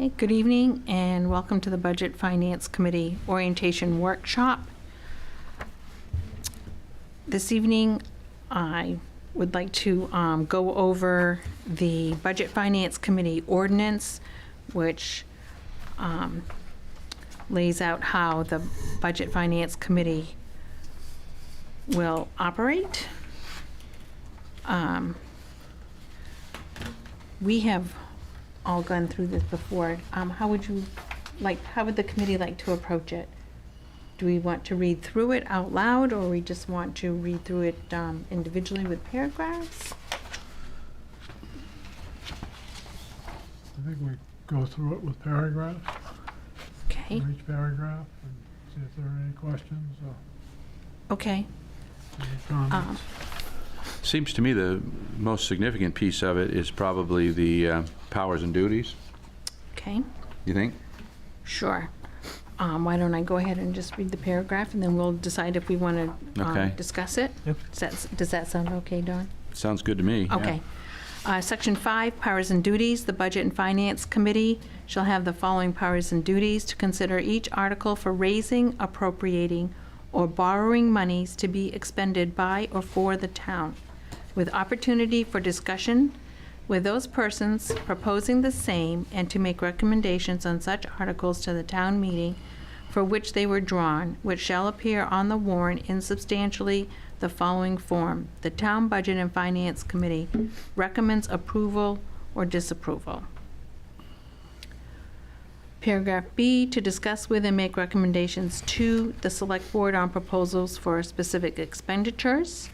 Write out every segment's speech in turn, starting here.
Okay, good evening and welcome to the Budget Finance Committee Orientation Workshop. This evening, I would like to go over the Budget Finance Committee ordinance, which lays out how the Budget Finance Committee will operate. We have all gone through this before. How would the committee like to approach it? Do we want to read through it out loud, or we just want to read through it individually with paragraphs? I think we go through it with paragraphs. Okay. For each paragraph, and see if there are any questions or Okay. any comments. Seems to me the most significant piece of it is probably the powers and duties. Okay. You think? Sure. Why don't I go ahead and just read the paragraph, and then we'll decide if we want to Okay. discuss it? Yep. Does that sound okay, Don? Sounds good to me. yeah. Okay. Section 5, Powers and Duties. The Budget and Finance Committee shall have the following powers and duties: to consider each article for raising, appropriating, or borrowing monies to be expended by or for the town, with opportunity for discussion with those persons proposing the same, and to make recommendations on such articles to the town meeting for which they were drawn, which shall appear on the warrant in substantially the following form. The Town Budget and Finance Committee recommends approval or disapproval. Paragraph B, to discuss with and make recommendations to the Select Board on proposals for specific expenditures.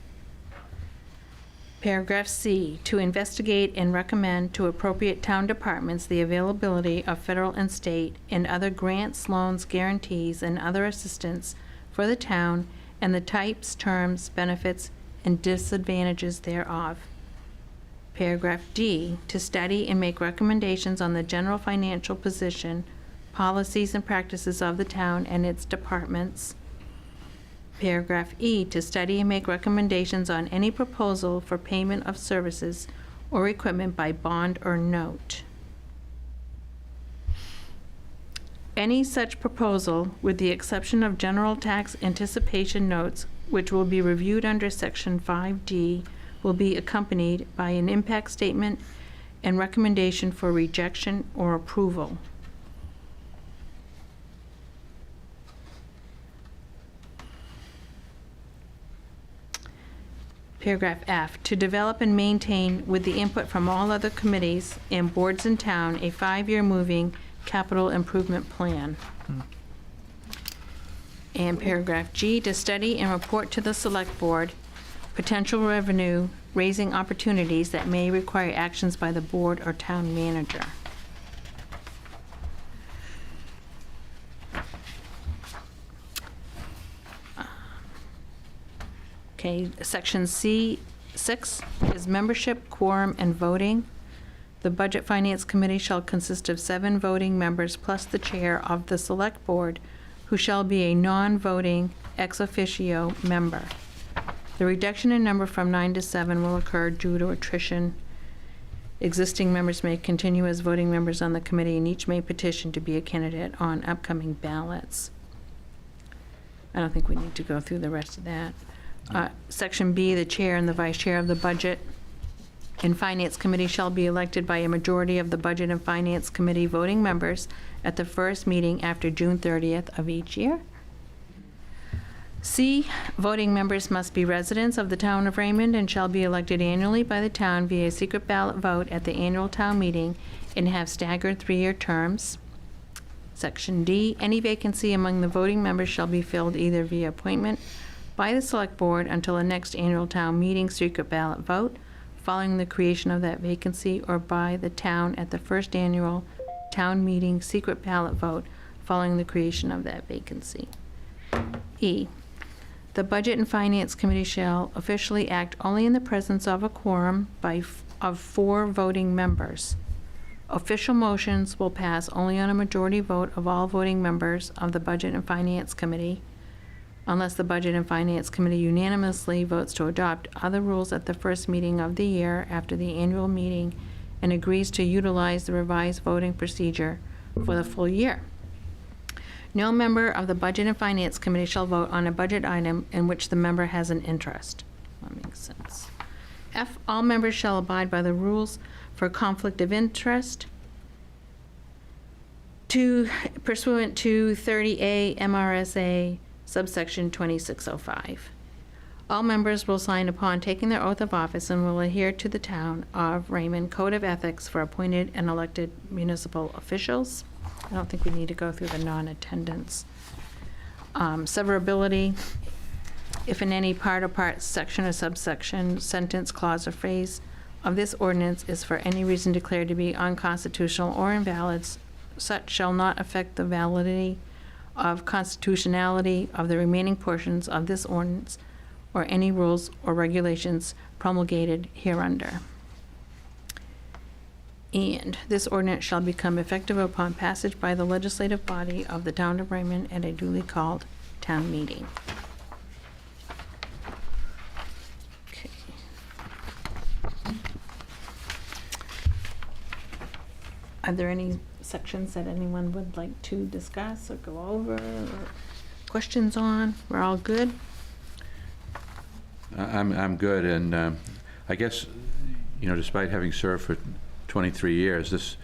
Paragraph C, to investigate and recommend to appropriate town departments the availability of federal and state and other grants, loans, guarantees, and other assistance for the town, and the types, terms, benefits, and disadvantages thereof. Paragraph D, to study and make recommendations on the general financial position, policies, and practices of the town and its departments. Paragraph E, to study and make recommendations on any proposal for payment of services or equipment by bond or note. Any such proposal, with the exception of general tax anticipation notes, which will be reviewed under Section 5D, will be accompanied by an impact statement and recommendation for rejection or approval. Paragraph F, to develop and maintain, with the input from all other committees and boards in town, a 5-year moving capital improvement plan. And paragraph G, to study and report to the Select Board potential revenue raising opportunities that may require actions by the board or town manager. Okay, section C6 is membership, quorum, and voting. The Budget Finance Committee shall consist of 7 voting members plus the chair of the Select Board, who shall be a non-voting ex officio member. The reduction in number from 9 to 7 will occur due to attrition. Existing members may continue as voting members on the committee, and each may petition to be a candidate on upcoming ballots. I don't think we need to go through the rest of that. Section B, the chair and the vice chair of the Budget and Finance Committee shall be elected by a majority of the Budget and Finance Committee voting members at the first meeting after June 30th of each year. C, voting members must be residents of the town of Raymond and shall be elected annually by the town via secret ballot vote at the annual town meeting and have staggered 3-year terms. Section D, any vacancy among the voting members shall be filled either via appointment by the Select Board until the next annual town meeting secret ballot vote following the creation of that vacancy, or by the town at the first annual town meeting secret ballot vote following the creation of that vacancy. E, the Budget and Finance Committee shall officially act only in the presence of a quorum of 4 voting members. Official motions will pass only on a majority vote of all voting members of the Budget and Finance Committee, unless the Budget and Finance Committee unanimously votes to adopt other rules at the first meeting of the year after the annual meeting and agrees to utilize the revised voting procedure for the full year. No member of the Budget and Finance Committee shall vote on a budget item in which the member has an interest. That makes sense. F, all members shall abide by the rules for conflict of interest pursuant to 30A MRSA subsection 2605. All members will sign upon taking their oath of office and will adhere to the Town of Raymond Code of Ethics for appointed and elected municipal officials. I don't think we need to go through the non-attendance. Severability, if in any part or part, section or subsection, sentence, clause, or phrase of this ordinance is for any reason declared to be unconstitutional or invalid, such shall not affect the validity of constitutionality of the remaining portions of this ordinance or any rules or regulations promulgated hereunder. And this ordinance shall become effective upon passage by the legislative body of the Town of Raymond at a duly called town meeting. Okay. Are there any sections that anyone would like to discuss or go over or questions on? We're all good? I'm good, and I guess, despite having served for 23 years,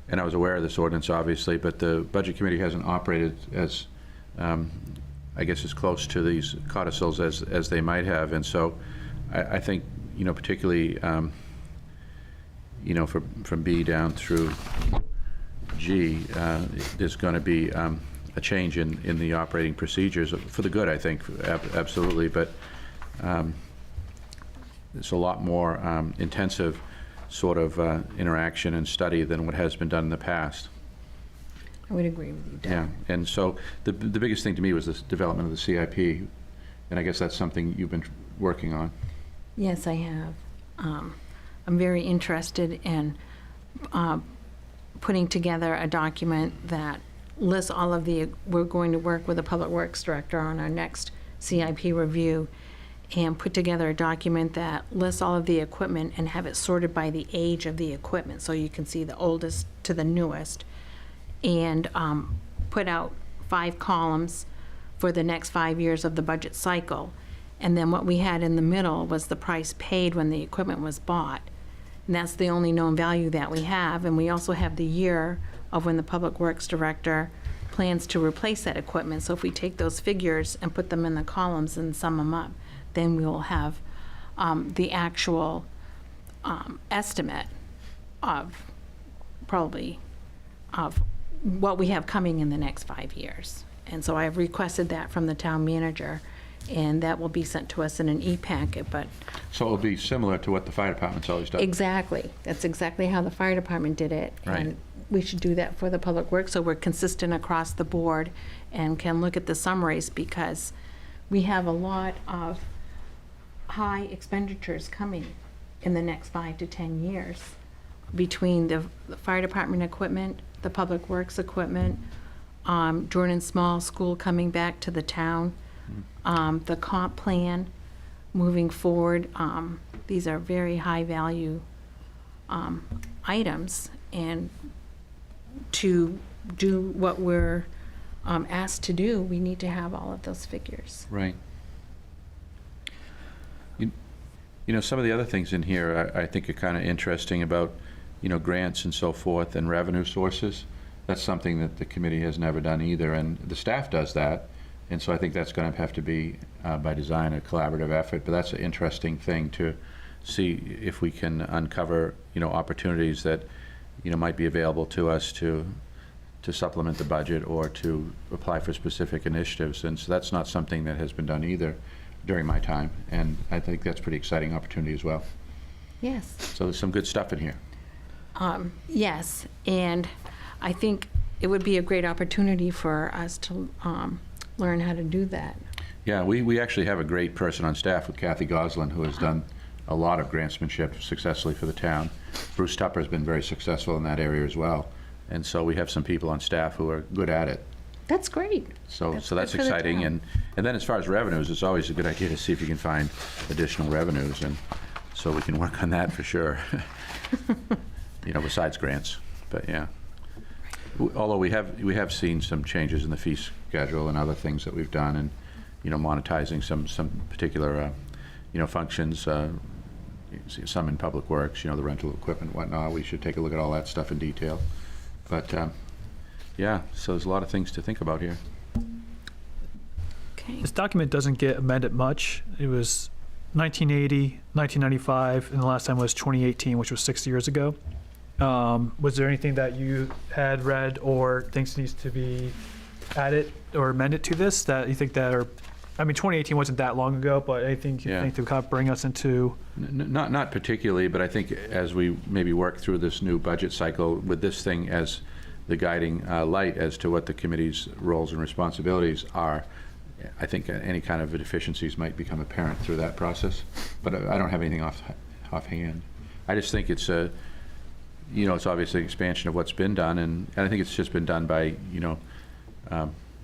and I was aware of this ordinance, obviously, but the Budget Committee hasn't operated as, I guess, as close to these codicils as they might have, and so I think, particularly, from B down through G, there's going to be a change in the operating procedures for the good, I think, absolutely, but it's a lot more intensive sort of interaction and study than what has been done in the past. I would agree with you, Doug. Yeah, and so the biggest thing to me was this development of the CIP, and I guess that's something you've been working on. Yes, I have. I'm very interested in putting together a document that lists all of we're going to work with the Public Works Director on our next CIP review and put together a document that lists all of the equipment and have it sorted by the age of the equipment so you can see the oldest to the newest, and put out 5 columns for the next 5 years of the budget cycle. And then what we had in the middle was the price paid when the equipment was bought. And that's the only known value that we have. And we also have the year of when the Public Works Director plans to replace that equipment. So if we take those figures and put them in the columns and sum them up, then we will have the actual estimate of probably of what we have coming in the next 5 years. And so I've requested that from the town manager, and that will be sent to us in an e-packet, but... So it'll be similar to what the fire department's always done? Exactly. That's exactly how the fire department did it. Right. And we should do that for the public works, so we're consistent across the board and can look at the summaries, because we have a lot of high expenditures coming in the next 5 to 10 years between the fire department equipment, the public works equipment, Jordan Small School coming back to the town, the comp plan moving forward. These are very high value items, and to do what we're asked to do, we need to have all of those figures. Right. Some of the other things in here I think are kind of interesting about, grants and so forth and revenue sources. That's something that the committee has never done either, and the staff does that. And so I think that's going to have to be, by design, a collaborative effort. But that's an interesting thing to see if we can uncover, opportunities that, might be available to us to supplement the budget or to apply for specific initiatives. And so that's not something that has been done either during my time. And I think that's a pretty exciting opportunity as well. Yes. So there's some good stuff in here. Yes, and I think it would be a great opportunity for us to learn how to do that. Yeah, we actually have a great person on staff with Kathy Goslin, who has done a lot of grantsmanship successfully for the town. Bruce Tupper has been very successful in that area as well. And so we have some people on staff who are good at it. That's great. So That's that's good for the exciting. town. And then as far as revenues, it's always a good idea to see if you can find additional revenues. And so we can work on that for sure, besides grants. But yeah. Although we have seen some changes in the fee schedule and other things that we've done, and, monetizing some particular, functions, some in public works, the rental equipment, whatnot. We should take a look at all that stuff in detail. But, yeah, so there's a lot of things to think about here. Okay. This document doesn't get amended much. It was 1980, 1995, and the last time was 2018, which was 6 years ago. Was there anything that you had read or thinks needs to be added or amended to this that you think that are, 2018 wasn't that long ago, but anything you Yeah. think to kind of bring us into? Not particularly, but I think as we maybe work through this new budget cycle with this thing as the guiding light as to what the committee's roles and responsibilities are, I think any kind of deficiencies might become apparent through that process. But I don't have anything offhand. I just think it's it's obviously an expansion of what's been done, and I think it's just been done by,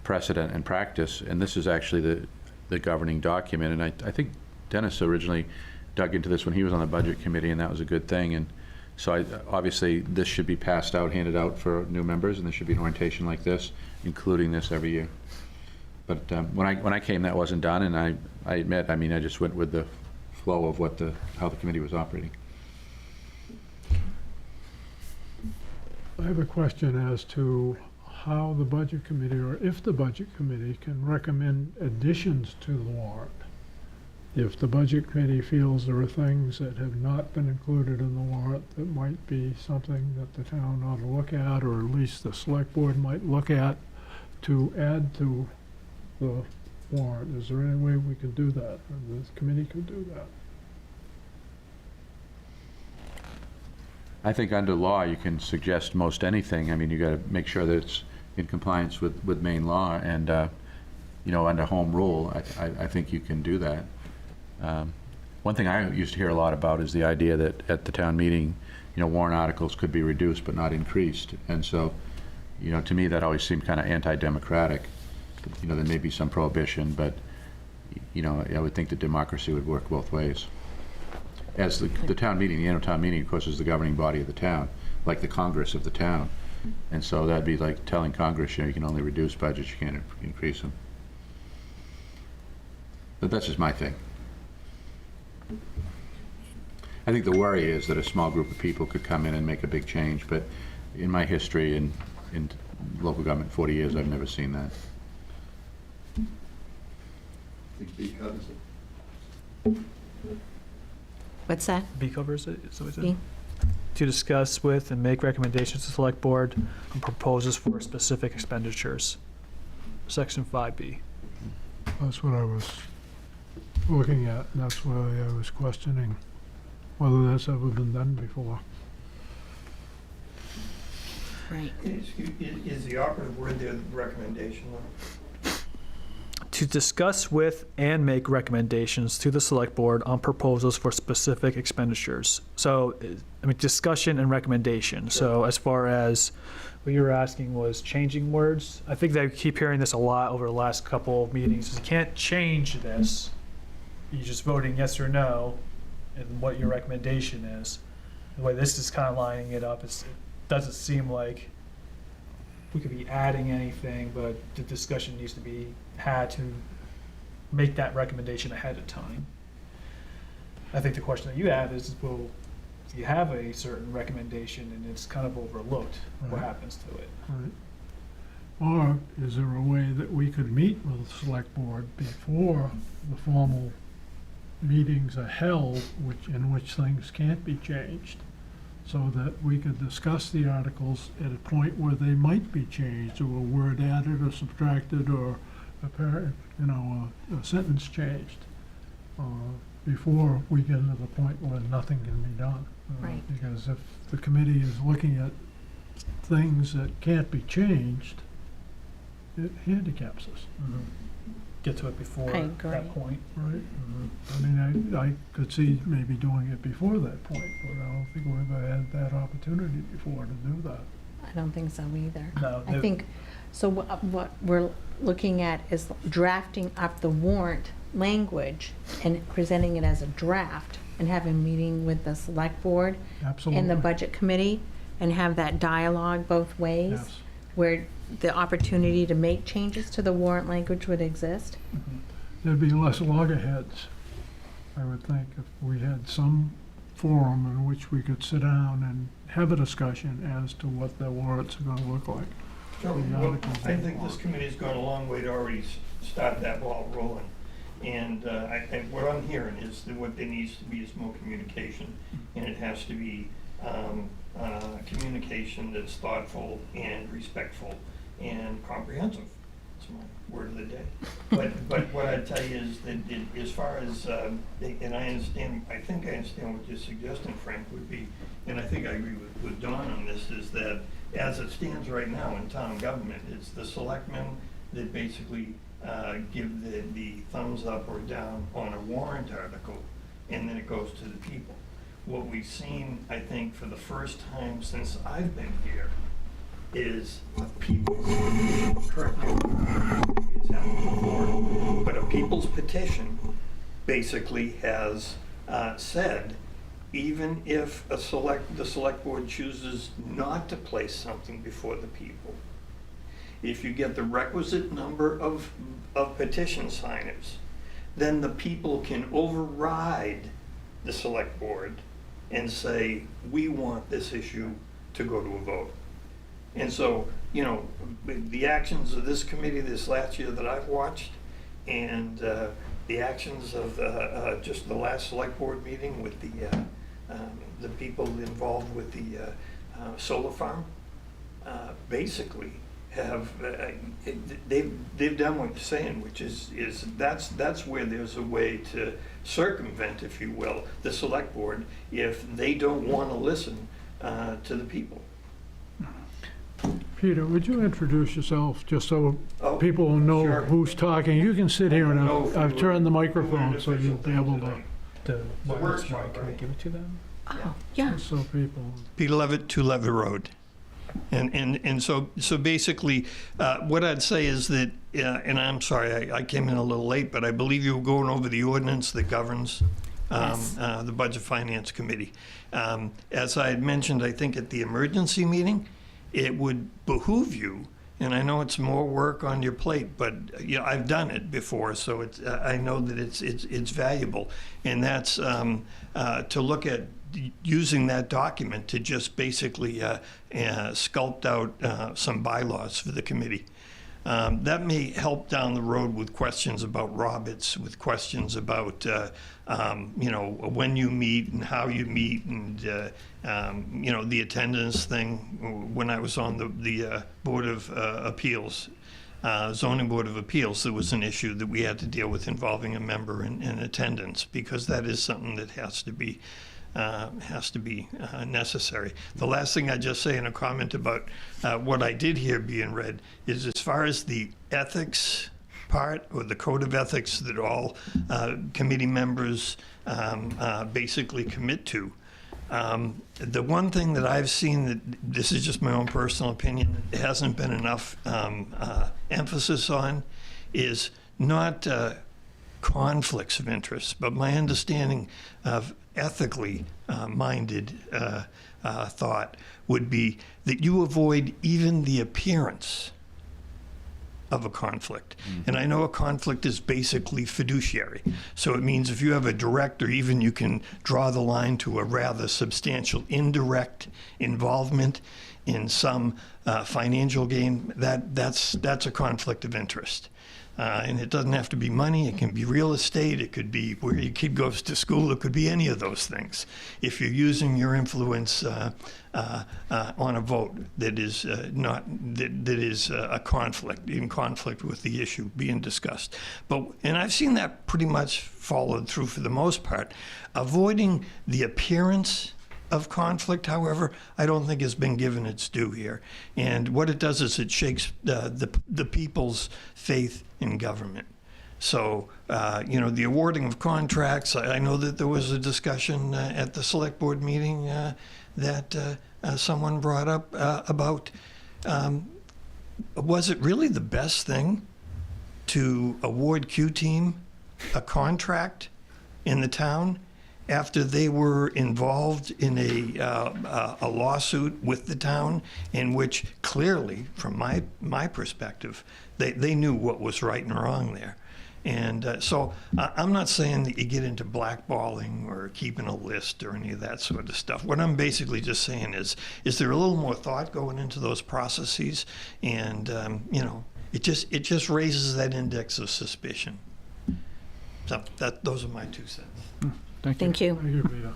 precedent and practice, and this is actually the governing document. And I think Dennis originally dug into this when he was on the budget committee, and that was a good thing. And so obviously this should be passed out, handed out for new members, and there should be an orientation like this, including this every year. But when I came, that wasn't done, and I admit, I just went with the flow of how the committee was operating. I have a question as to how the budget committee, or if the budget committee can recommend additions to the warrant. If the budget committee feels there are things that have not been included in the warrant that might be something that the town ought to look at, or at least the select board might look at to add to the warrant, is there any way we can do that, or the committee could do that? I think under law, you can suggest most anything. You got to make sure that it's in compliance with Maine law, and, under home rule, I think you can do that. One thing I used to hear a lot about is the idea that at the town meeting, warrant articles could be reduced but not increased. And so, to me, that always seemed kind of anti-democratic. There may be some prohibition, but, I would think that democracy would work both ways. As the town meeting, the annual town meeting, of course, is the governing body of the town, like the Congress of the town. And so that'd be like telling Congress, you can only reduce budgets, you can't increase them. But that's just my thing. I think the worry is that a small group of people could come in and make a big change, but in my history in local government, 40 years, I've never seen that. What's that? B covers it, is that what it B? said? To discuss with and make recommendations to select board on proposals for specific expenditures. Section 5B. That's what I was looking at, and that's why I was questioning whether that's ever been done before. Right. Is the operative word there recommendation? To discuss with and make recommendations to the select board on proposals for specific expenditures. So, discussion and recommendation. So as far as what you were asking was changing words, I think that I keep hearing this a lot over the last couple of meetings, is you can't change this. You're just voting yes or no, and what your recommendation is. The way this is kind of lining it up, it doesn't seem like we could be adding anything, but the discussion needs to be had to make that recommendation ahead of time. I think the question that you have is, well, if you have a certain recommendation and it's kind of overlooked, what Right. happens to it? Right. Or is there a way that we could meet with the select board before the formal meetings are held, in which things can't be changed, so that we could discuss the articles at a point where they might be changed, or a word added or subtracted, or a sentence changed, before we get to the point where nothing can be done. Right. Because if the committee is looking at things that can't be changed, it handicaps us, Get to it before I agree. that point. right? I could see maybe doing it before that point, but I don't think we've ever had that opportunity before to do that. I don't think so either. No, I think, so what we're looking at is drafting up the warrant language and presenting it as a draft, and having a meeting with the select board Absolutely. and the budget committee, and have that dialogue both ways. Yes. where the opportunity to make changes to the warrant language would exist. There'd be less loggerheads, I would think, if we had some forum in which we could sit down and have a discussion as to what the warrants are gonna look like. So, The well, articles I of think this warrant. committee's gone a long way to already start that ball rolling. And what I'm hearing is that what there needs to be is more communication, and it has to be communication that's thoughtful and respectful and comprehensive. That's my word of the day. But what I'd tell you is that as far as, and I understand, I think I understand what you're suggesting, Frank, would be, and I think I agree with Don on this, is that as it stands right now in town government, it's the selectmen that basically give the thumbs up or down on a warrant article, and then it goes to the people. What we've seen, I think, for the first time since I've been here, is a people's, correct me if it's happened before, but a people's petition basically has said, even if the select board chooses not to place something before the people, if you get the requisite number of petition signers, then the people can override the select board and say, we want this issue to go to a vote. And so, you know, the actions of this committee this last year that I've watched, and the actions of just the last select board meeting with the people involved with the solar farm, basically have, they've done what you're saying, which is that's where there's a way to circumvent, if you will, the select board if they don't want to listen to the people. Peter, would you introduce yourself, just so Oh, people will know sure. who's talking? You can sit here and No, if I've you turned the were- microphone so you'll be able to, The a workshop, can we right? give it to them? Oh, yeah. so people. Peter Levitt, 2 Levitt Road. And so basically, what I'd say is that, and I'm sorry, I came in a little late, but I believe you were going over the ordinance that governs Yes. the Budget Finance Committee. As I had mentioned, I think at the emergency meeting, it would behoove you, and I know it's more work on your plate, but you know, I've done it before, so it's, I know that it's valuable. And that's to look at using that document to just basically sculpt out some bylaws for the committee. That may help down the road with questions about Roberts, with questions about, you know, when you meet and how you meet, and, you know, the attendance thing. When I was on the Board of Appeals, Zoning Board of Appeals, there was an issue that we had to deal with involving a member in attendance, because that is something that has to be necessary. The last thing I'd just say in a comment about what I did hear being read is, as far as the ethics part, or the code of ethics that all committee members basically commit to, the one thing that I've seen, that this is just my own personal opinion, hasn't been enough emphasis on, is not conflicts of interest, but my understanding of ethically minded thought would be that you avoid even the appearance of a conflict. And I know a conflict is basically fiduciary. So it means if you have a direct, or even you can draw the line to a rather substantial indirect involvement in some financial gain, that's a conflict of interest. And it doesn't have to be money. It can be real estate. It could be where your kid goes to school. It could be any of those things. If you're using your influence on a vote that is not that is a conflict, in conflict with the issue being discussed. And I've seen that pretty much followed through for the most part. Avoiding the appearance of conflict, however, I don't think has been given its due here. And what it does is it shakes the people's faith in government. So, you know, the awarding of contracts, I know that there was a discussion at the select board meeting that someone brought up about, was it really the best thing to award Q-Team a contract in the town after they were involved in a lawsuit with the town in which clearly, from my perspective, they knew what was right and wrong there. And so I'm not saying that you get into blackballing or keeping a list or any of that sort of stuff. What I'm basically just saying is there a little more thought going into those processes? And, it just raises that index of suspicion. So those are my 2 cents. Thank you. Thank you. Thank you, Peter.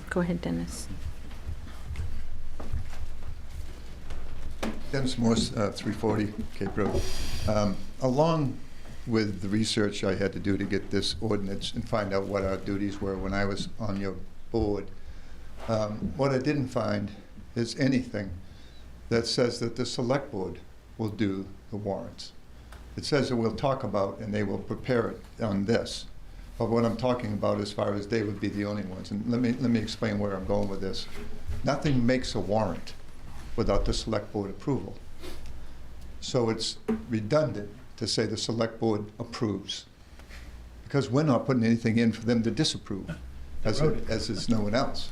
Go ahead, Dennis. Dennis Morse, 340 Cape Road. Along with the research I had to do to get this ordinance and find out what our duties were when I was on your board, what I didn't find is anything that says that the select board will do the warrants. It says that we'll talk about and they will prepare it on this. But what I'm talking about as far as they would be the only ones. And let me explain where I'm going with this. Nothing makes a warrant without the select board approval. So it's redundant to say the select board approves, because we're not putting anything in for them to disapprove, as is no one else.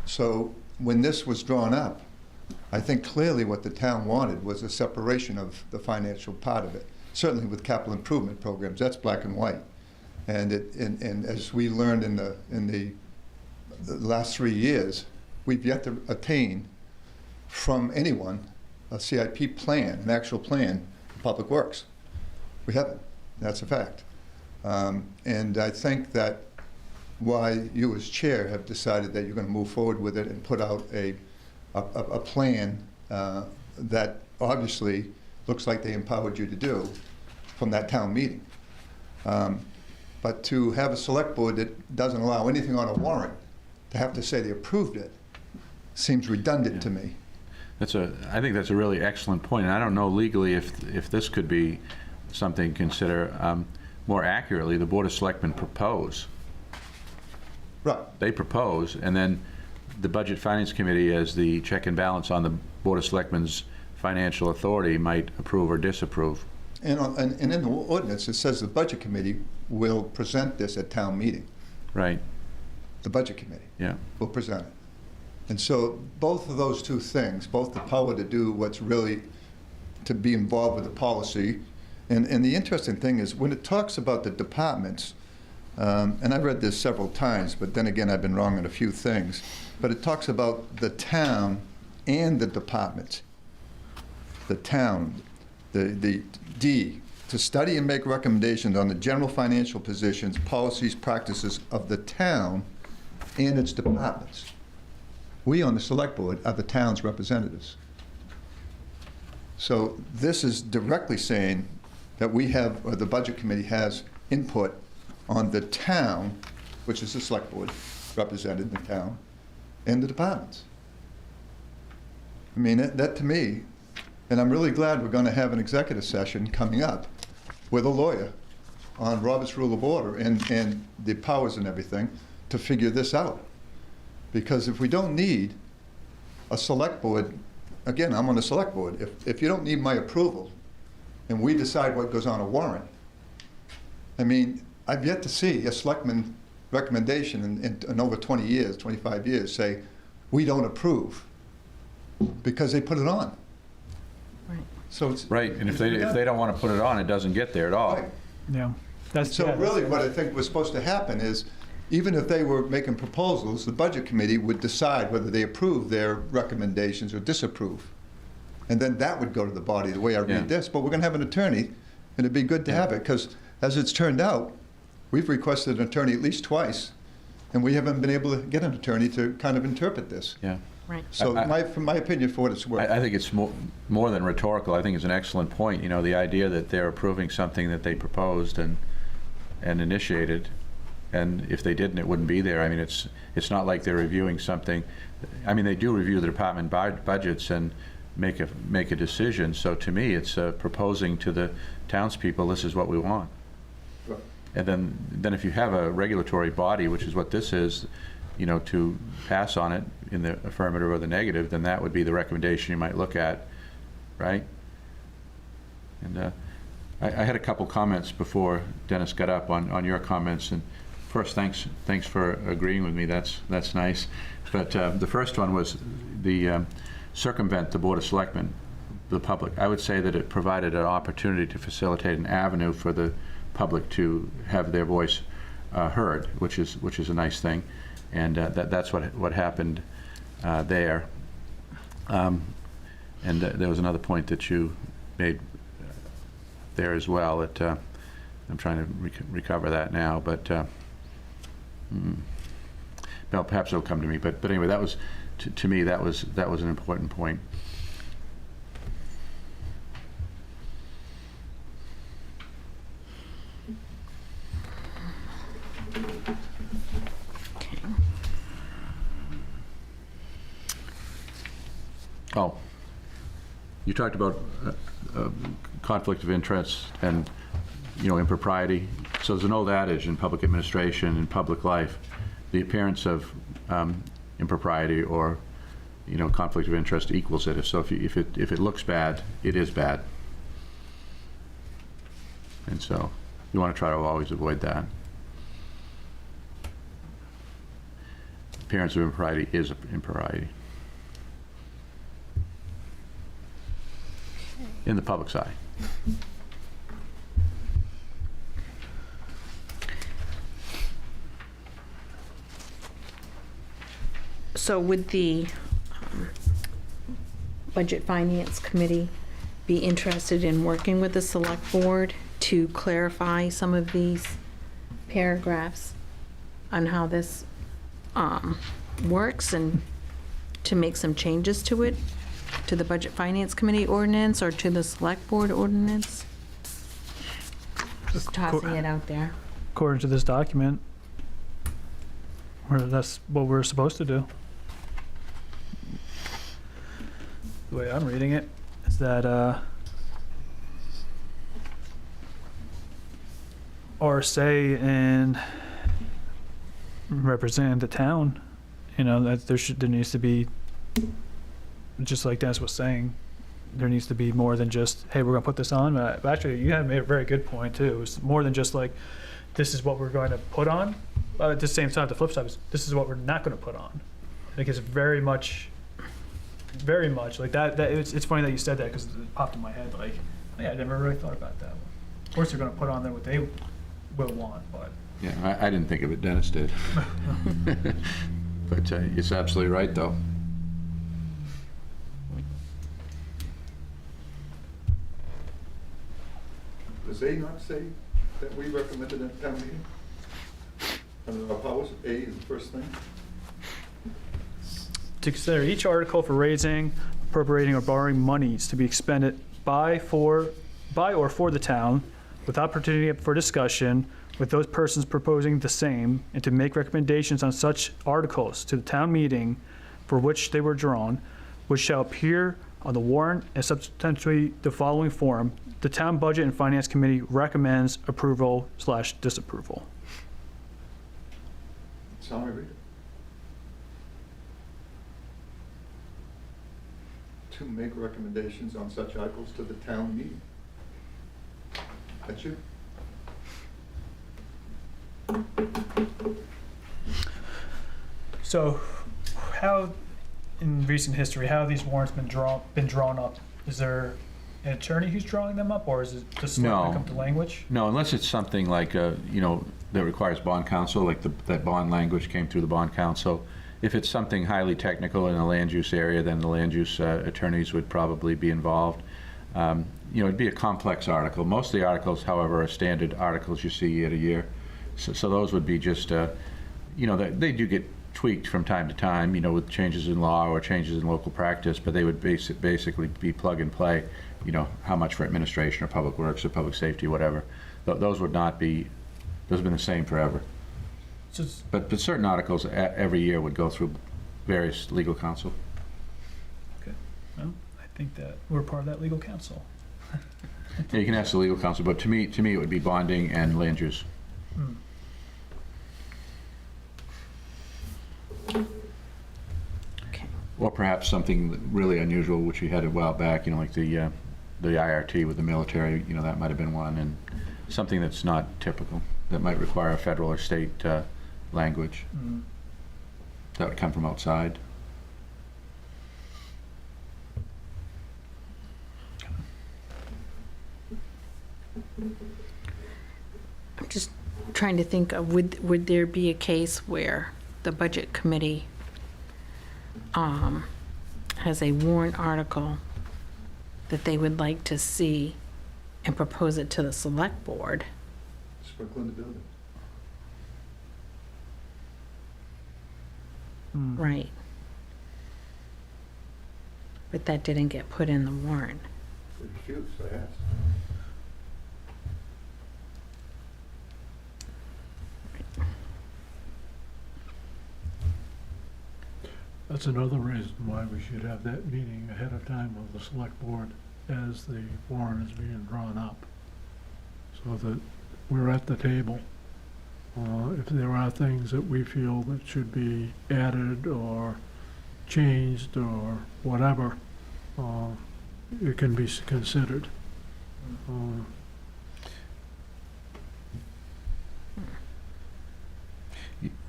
So when this was drawn up, I think clearly what the town wanted was a separation of the financial part of it. Certainly with capital improvement programs, that's black and white. And as we learned in the last 3 years, we've yet to attain from anyone a CIP plan, an actual plan for public works. We haven't. That's a fact. And I think that why you as chair have decided that you're going to move forward with it and put out a plan that obviously looks like they empowered you to do from that town meeting. But to have a select board that doesn't allow anything on a warrant to have to say they approved it seems redundant to me. I think that's a really excellent point, and I don't know legally if this could be something to consider. More accurately, the Board of Selectmen propose. Right. They propose, and then the Budget Finance Committee, as the check and balance on the Board of Selectmen's financial authority, might approve or disapprove. And in the ordinance, it says the Budget Committee will present this at town meeting. Right. The Budget Committee Yeah. will present it. And so both of those two things, both the power to do what's really, to be involved with the policy, and the interesting thing is when it talks about the departments, and I've read this several times, but then again, I've been wrong on a few things, but it talks about the town and the departments. The town, the D, to study and make recommendations on the general financial positions, policies, practices of the town and its departments. We on the select board are the town's representatives. So this is directly saying that we have, or the Budget Committee has input on the town, which is the select board represented in the town, and the departments. I mean, that to me, and I'm really glad we're going to have an executive session coming up with a lawyer on Robert's Rule of Order and the powers and everything to figure this out. Because if we don't need a select board, again, I'm on the select board, if you don't need my approval and we decide what goes on a warrant, I mean, I've yet to see a selectman recommendation in over 20 years, 25 years, say, we don't approve, because they put it on. Right. So it's Right, and if they don't want to put it on, it doesn't get there at all. right. Yeah. That's So yeah, really what I think was supposed to happen is, even if they were making proposals, the Budget Committee would decide whether they approve their recommendations or disapprove. And then that would go to the body, the way I Yeah. read this. But we're going to have an attorney, and it'd be good to have it, because as it's turned out, we've requested an attorney at least twice, and we haven't been able to get an attorney to kind of interpret this. Yeah. Right. So from my opinion, for what it's worth. I think it's more than rhetorical. I think it's an excellent point. You know, the idea that they're approving something that they proposed and initiated, and if they didn't, it wouldn't be there. I mean, it's not like they're reviewing something. I mean, they do review the department budgets and make a decision. So to me, it's proposing to the townspeople, this is what we want. Right. And then if you have a regulatory body, which is what this is, you know, to pass on it in the affirmative or the negative, then that would be the recommendation you might look at, right? And I had a couple comments before Dennis got up on your comments, and First, thanks for agreeing with me. That's nice. But the first one was the circumvent the Board of Selectmen, the public. I would say that it provided an opportunity to facilitate an avenue for the public to have their voice heard, which is a nice thing, and that's what happened there. And there was another point that you made there as well. That I'm trying to recover that now, but well, perhaps it'll come to me. But anyway, that was to me that was an important point. Oh, you talked about conflict of interest and, impropriety. So there's an old adage in public administration and public life, the appearance of impropriety or, conflict of interest equals it. So if it looks bad, it is bad. And so you want to try to always avoid that. Appearance of impropriety is impropriety. In the public's eye. So would the Budget Finance Committee be interested in working with the Select Board to clarify some of these paragraphs on how this works and to make some changes to it? To the Budget Finance Committee ordinance or to the Select Board ordinance? Just tossing it out there. According to this document, that's what we're supposed to do. The way I'm reading it is that our say and represent the town, that there needs to be, just like Dennis was saying, there needs to be more than just, hey, we're going to put this on. But actually, you have made a very good point, too. It's more than just like, this is what we're going to put on. But at the same time, the flip side is, this is what we're not going to put on. I think it's very much like that. It's funny that you said that because it popped in my head. Like, yeah, I never really thought about that. Of course, they're going to put on there what they will want, but. Yeah, I didn't think of it. Dennis did. But it's absolutely right, though. Does A not say that we recommended at town meeting? Under our policy, A is the first thing? To consider each article for raising, appropriating, or borrowing monies to be expended by or for the town, with opportunity for discussion with those persons proposing the same, and to make recommendations on such articles to the town meeting for which they were drawn, which shall appear on the warrant and subsequently the following form. The Town Budget and Finance Committee recommends approval/disapproval. That's how I read it. To make recommendations on such articles to the town meeting. That's you. So, how, in recent history, how have these warrants been drawn up? Is there an attorney who's drawing them up, or is it just No. come to language? No, unless it's something like, that requires bond counsel, like that bond language came through the bond counsel. If it's something highly technical in the land use area, then the land use attorneys would probably be involved. It'd be a complex article. Most of the articles, however, are standard articles you see year to year. So those would be just, they do get tweaked from time to time, with changes in law or changes in local practice, but they would basically be plug and play, how much for administration or public works or public safety, whatever. Those would not be, those have been the same forever. But certain articles every year would go through various legal counsel. Okay. Well, I think that we're part of that legal counsel. Yeah, you can ask the legal counsel, but to me it would be bonding and land use. Okay. Or perhaps something really unusual, which we had a while back, like the IRT with the military, that might have been one, and something that's not typical. that might require federal or state language. Mm. That would come from outside. I'm just trying to think of, would there be a case where the Budget Committee has a warrant article that they would like to see and propose it to the Select Board? Sprinkling the building. Mm. Right. But that didn't get put in the warrant. Refused, I asked. That's another reason why we should have that meeting ahead of time of the select board as the warrant is being drawn up, so that we're at the table. If there are things that we feel that should be added or changed or whatever, it can be considered.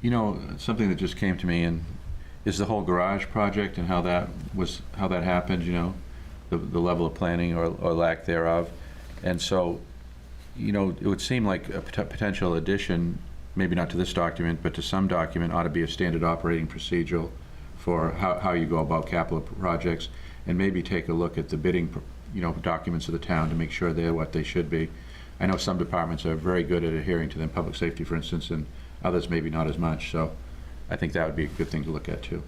You know, something that just came to me and is the whole garage project and how that happened, you know, the level of planning or lack thereof. And so, you know, it would seem like a potential addition, maybe not to this document, but to some document, ought to be a standard operating procedure for how you go about capital projects, and maybe take a look at the bidding, you know, documents of the town to make sure they're what they should be. I know some departments are very good at adhering to them, public safety, for instance, and others maybe not as much. So I think that would be a good thing to look at too.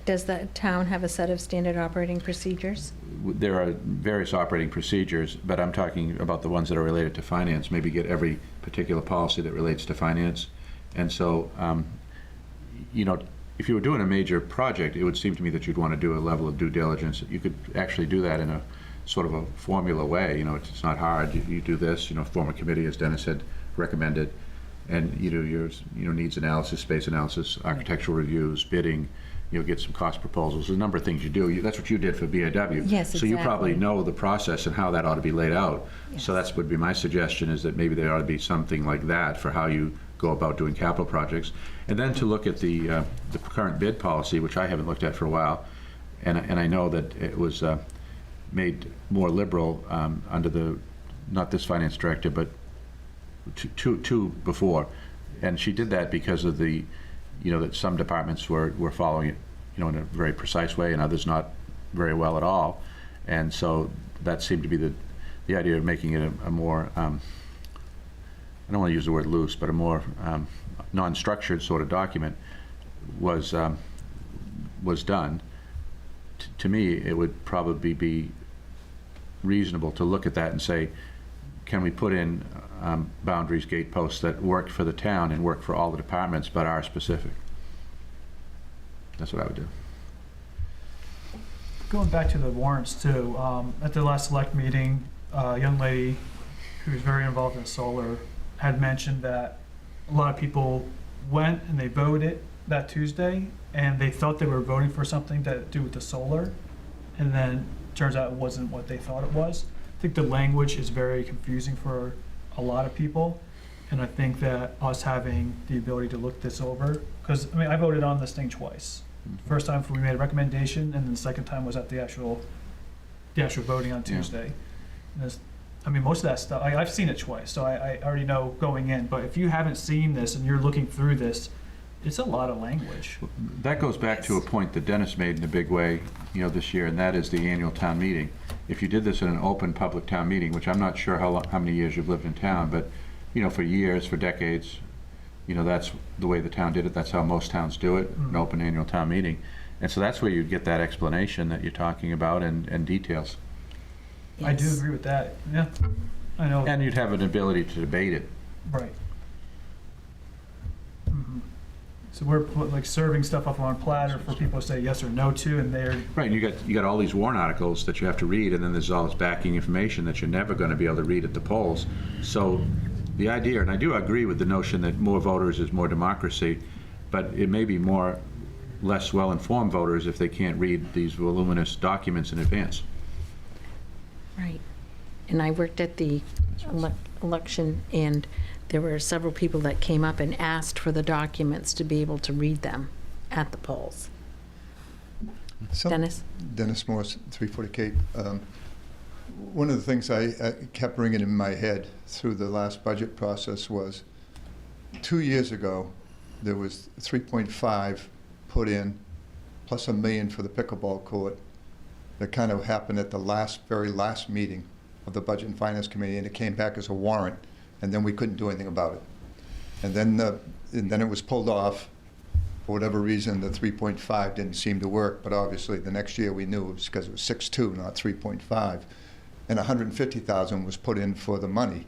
Does the town have a set of standard operating procedures? There are various operating procedures, but I'm talking about the ones that are related to finance. Maybe get every particular policy that relates to finance. And so, you know, if you were doing a major project, it would seem to me that you'd want to do a level of due diligence. You could actually do that in a sort of a formula way. You know, it's not hard. You do this, you know, form a committee, as Dennis had recommended, and you do your, you know, needs analysis, space analysis, architectural reviews, bidding, you know, get some cost proposals. There's a number of things you do. That's what you did for BAW. Yes, So you probably exactly. know the process and how that ought to be laid out. Yes. So that's would be my suggestion, is that maybe there ought to be something like that for how you go about doing capital projects. And then to look at the current bid policy, which I haven't looked at for a while, and I know that it was made more liberal under the, not this finance director, but two before. And she did that because of the, you know, that some departments were following it, you know, in a very precise way, and others not very well at all. And so that seemed to be the idea of making it a more, I don't want to use the word loose, but a more non-structured sort of document was done. To me, it would probably be reasonable to look at that and say, can we put in boundaries, gate posts that work for the town and work for all the departments but are specific? That's what I would do. Going back to the warrants too, at the last select meeting, a young lady who's very involved in solar had mentioned that a lot of people went and they voted that Tuesday, and they thought they were voting for something to do with the solar, and then turns out it wasn't what they thought it was. I think the language is very confusing for a lot of people, and I think that us having the ability to look this over, because I mean, I voted on this thing twice. First time we made a recommendation, and then the second time was at the actual voting on Yeah. Tuesday. And this, I mean, most of that stuff, I've seen it twice, so I already know going in. But if you haven't seen this and you're looking through this, it's a lot of language. That goes back to a point that Dennis made in a big way, you know, this year, and that is the annual town meeting. If you did this in an open public town meeting, which I'm not sure how many years you've lived in town, but, you know, for years, for decades, you know, that's the way the town did it. That's how most towns do it, an open annual town meeting. And so that's where you'd get that explanation that you're talking about and details. I do Yes. agree with that. Yeah, I know. And you'd have an ability to debate it. Right. So we're like serving stuff up on a platter for people to say yes or no to, and they're Right, and you got all these warrant articles that you have to read, and then there's all this backing information that you're never going to be able to read at the polls. So the idea, and I do agree with the notion that more voters is more democracy, but it may be less well-informed voters if they can't read these voluminous documents in advance. Right. And I worked at the election, and there were several people that came up and asked for the documents to be able to read them at the polls. So- Dennis? Dennis Morris, 340 Cape. One of the things I kept ringing in my head through the last budget process was 2 years ago, there was 3.5 put in, plus $1 million for the pickleball court. That kind of happened at the very last meeting of the Budget and Finance Committee, and it came back as a warrant, and then we couldn't do anything about it. And then it was pulled off. For whatever reason, the 3.5 didn't seem to work, but obviously the next year we knew it was because it was 6.2, not 3.5. And 150,000 was put in for the money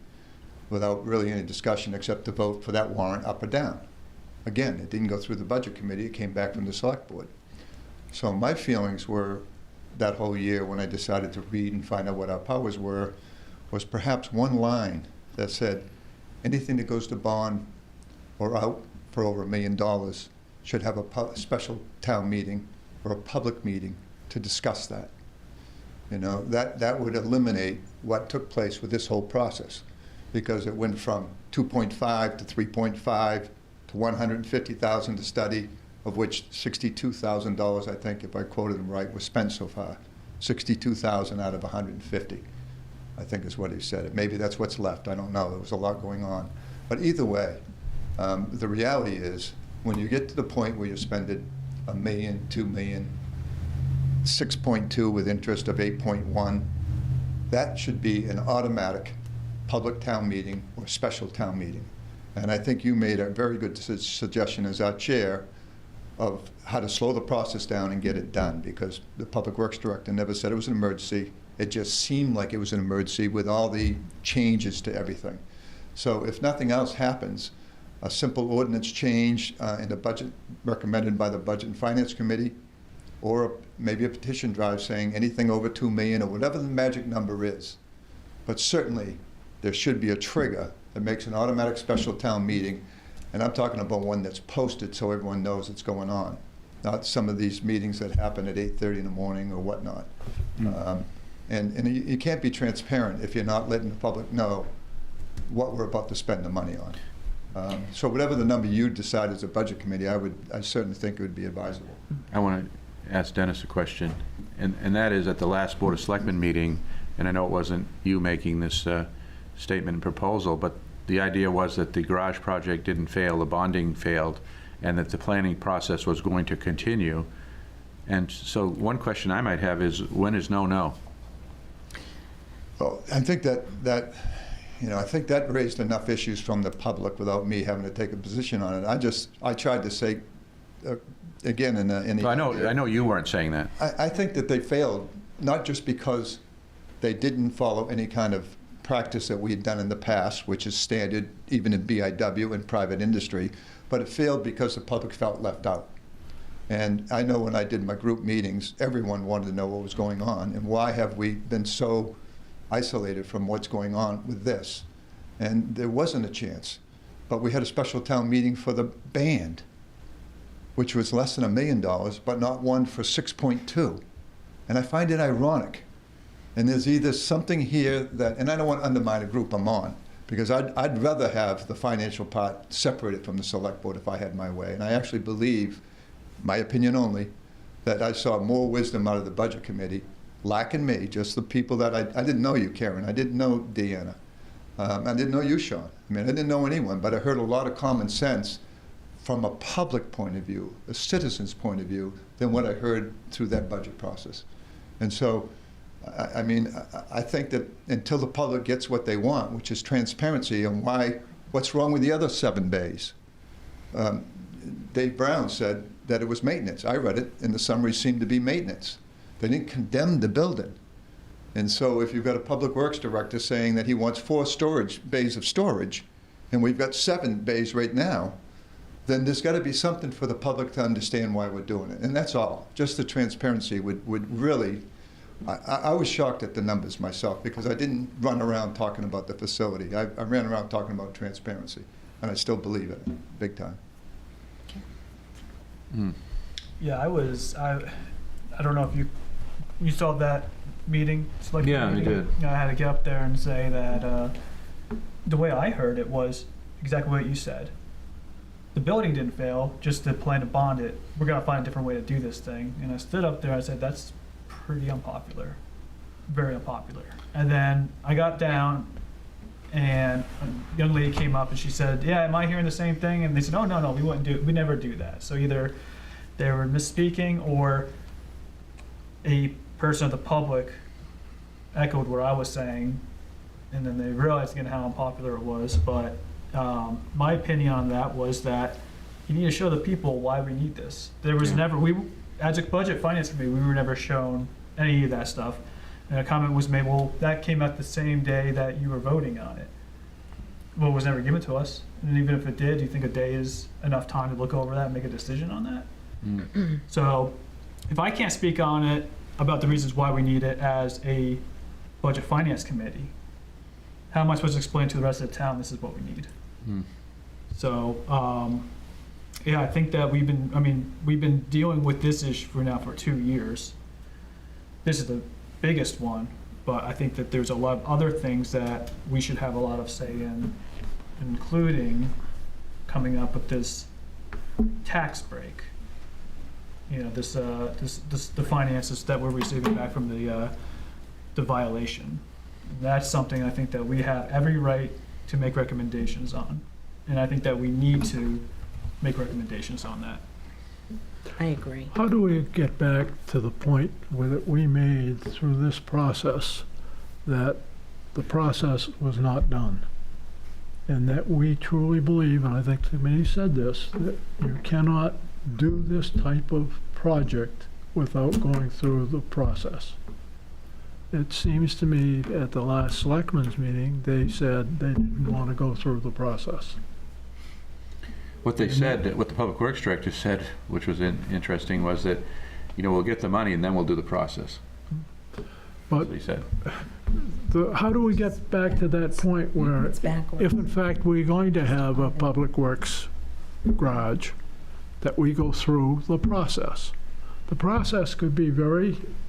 without really any discussion except to vote for that warrant up or down. Again, it didn't go through the Budget Committee, it came back from the Select Board. So my feelings were that whole year when I decided to read and find out what our powers were, was perhaps one line that said, anything that goes to bond or out for over $1 million should have a special town meeting or a public meeting to discuss that. You know, that would eliminate what took place with this whole process, because it went from 2.5 to 3.5 to 150,000 to study, of which $62,000, I think, if I quoted him right, was spent so far. 62,000 out of 150, I think is what he said. Maybe that's what's left. I don't know. There was a lot going on. But either way, the reality is, when you get to the point where you spend it $1 million, $2 million, 6.2 with interest of 8.1, that should be an automatic public town meeting or special town meeting. And I think you made a very good suggestion as our chair of how to slow the process down and get it done, because the Public Works Director never said it was an emergency. It just seemed like it was an emergency with all the changes to everything. So if nothing else happens, a simple ordinance change in the budget recommended by the Budget and Finance Committee, or maybe a petition drive saying anything over 2 million or whatever the magic number is. But certainly there should be a trigger that makes an automatic special town meeting, and I'm talking about one that's posted so everyone knows it's going on, not some of these meetings that happen at 8:30 in the morning or whatnot. And you can't be transparent if you're not letting the public know what we're about to spend the money on. So whatever the number you decide as a budget committee, I certainly think it would be advisable. I want to ask Dennis a question, and that is, at the last Board of Selectmen meeting, and I know it wasn't you making this statement and proposal, but the idea was that the garage project didn't fail, the bonding failed, and that the planning process was going to continue. And so one question I might have is, when is no? Well, I think I think that raised enough issues from the public without me having to take a position on it. I tried to say, again, in the... I know you weren't saying that. I think that they failed, not just because they didn't follow any kind of practice that we had done in the past, which is standard even in BIW and private industry, but it failed because the public felt left out. And I know when I did my group meetings, everyone wanted to know what was going on and why have we been so isolated from what's going on with this. And there wasn't a chance. But we had a special town meeting for the band, which was less than $1 million, but not one for 6.2. And I find it ironic. And there's either something here that, and I don't want to undermine a group I'm on, because I'd rather have the financial part separated from the Select Board if I had my way. And I actually believe, my opinion only, that I saw more wisdom out of the Budget Committee, lacking me, just the people that I didn't know you, Karen. I didn't know Deanna. I didn't know you, Sean. I mean, I didn't know anyone, but I heard a lot of common sense from a public point of view, a citizen's point of view, than what I heard through that budget process. And so, I mean, I think that until the public gets what they want, which is transparency on what's wrong with the other 7 bays. Dave Brown said that it was maintenance. I read it, and the summary seemed to be maintenance. They didn't condemn the building. And so if you've got a Public Works Director saying that he wants 4 bays of storage, and we've got 7 bays right now, then there's got to be something for the public to understand why we're doing it. And that's all. Just the transparency would really... I was shocked at the numbers myself, because I didn't run around talking about the facility. I ran around talking about transparency, and I still believe it, big time. Yeah, I don't know if you saw that meeting? Yeah, I meeting? did. I had to get up there and say that the way I heard it was, exactly what you said. The building didn't fail, just to plan to bond it. We're gonna find a different way to do this thing. And I stood up there, I said, that's pretty unpopular, very unpopular. And then I got down and a young lady came up and she said, yeah, am I hearing the same thing? And they said, oh, no, we never do that. So either they were misspeaking or a person of the public echoed what I was saying, and then they realized again how unpopular it was. But my opinion on that was that you need to show the people why we need this. There was never, as a budget finance committee, we were never shown any of that stuff. And a comment was made, well, that came out the same day that you were voting on it. Well, it was never given to us. And even if it did, do you think a day is enough time to look over that and make a decision on that? So if I can't speak on it about the reasons why we need it as a budget finance committee, how am I supposed to explain to the rest of the town this is what we need? So, yeah, I think that we've been dealing with this issue for 2 years. This is the biggest one, but I think that there's a lot of other things that we should have a lot of say in, including coming up with this tax break. You know, the finances that we're receiving back from the violation. And that's something I think that we have every right to make recommendations on. And I think that we need to make recommendations on that. I agree. How do we get back to the point where we made through this process that the process was not done? And that we truly believe, and I think the committee said this, that you cannot do this type of project without going through the process. It seems to me at the last selectmen's meeting, they said they didn't want to go through the process. What they said, what the Public Works Director said, which was interesting, was that, we'll get the money and then we'll do the process. That's But what he said. how do we get back to that point where, It's backward. if in fact we're going to have a public works garage, that we go through the process? The process could be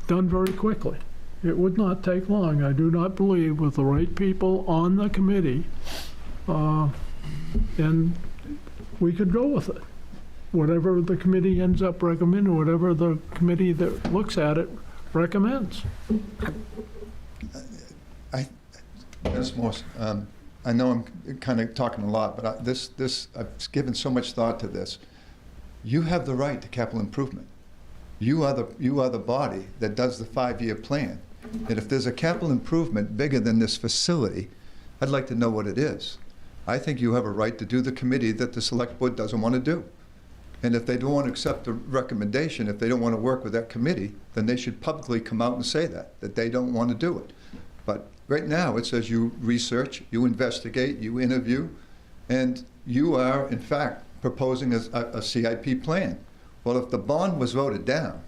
done very quickly. It would not take long. I do not believe with the right people on the committee, and we could go with it. Whatever the committee ends up recommending, whatever the committee that looks at it recommends. Ms. Morse, I know I'm kind of talking a lot, but I've given so much thought to this. You have the right to capital improvement. You are the body that does the 5-year plan. And if there's a capital improvement bigger than this facility, I'd like to know what it is. I think you have a right to do the committee that the select board doesn't want to do. And if they don't want to accept the recommendation, if they don't want to work with that committee, then they should publicly come out and say that they don't want to do it. But right now, it says you research, you investigate, you interview, and you are, in fact, proposing a CIP plan. Well, if the bond was voted down,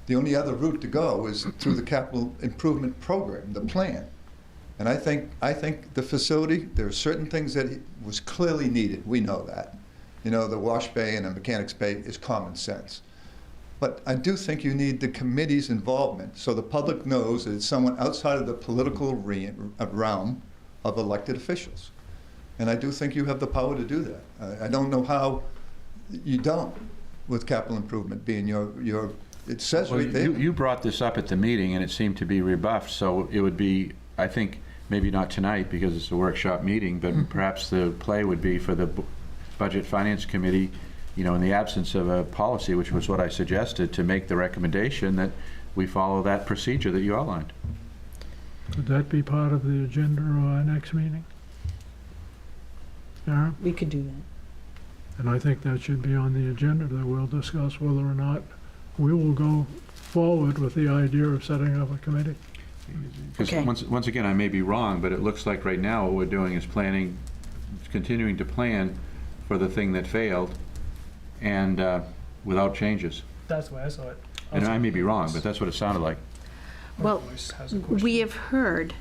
the only other route to go is through the capital improvement program, the plan. And I think the facility, there are certain things that was clearly needed. We know that. The wash bay and the mechanics bay is common sense. But I do think you need the committee's involvement so the public knows that it's someone outside of the political realm of elected officials. And I do think you have the power to do that. I don't know how you don't with capital improvement being your it says right there. You brought this up at the meeting and it seemed to be rebuffed, so it would be, I think, maybe not tonight because it's a workshop meeting, but perhaps the play would be for the Budget Finance Committee, in the absence of a policy, which was what I suggested, to make the recommendation that we follow that procedure that you outlined. Could that be part of the agenda of our next meeting? Aaron? We could do that. And I think that should be on the agenda, that we'll discuss whether or not we will go forward with the idea of setting up a committee. Because Okay. once again, I may be wrong, but it looks like right now what we're doing is continuing to plan for the thing that failed, and without changes. That's the way I saw it. And I may be wrong, but that's what it sounded like. Well, we have heard